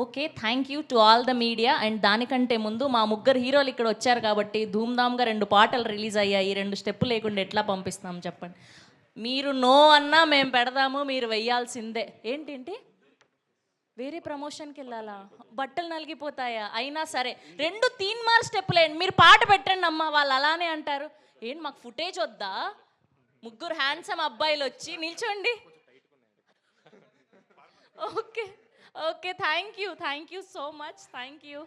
Okay, thank you to all the media. And దానికంటే ముందు మా ముగ్గురు హీరోలు ఇక్కడ వచ్చారు కాబట్టి ధూమ్ధామ్గా 2 పాటలు రిలీజ్ అయ్యాయి. 2 స్టెప్పులు లేకుండా ఎట్లా పంపిస్తాం చెప్పండి? మీరు నో అన్నా మేము పెడదాము, మీరు వెయ్యాల్సిందే. ఏంటేంటి వేరే ప్రమోషన్కి వెళ్ళాలా? బట్టలు నలిగిపోతాయా? అయినా సరే 2 తీన్మార్ స్టెప్పులేండి, మీరు పాట పెట్టండి అమ్మా. వాళ్ళు అలానే అంటారు, ఏంటి మాకు ఫుటేజ్ వద్దా? ముగ్గురు హ్యాండ్సమ్ అబ్బాయిలు వచ్చి నిల్చోండి. Okay okay, thank you so much, thank you.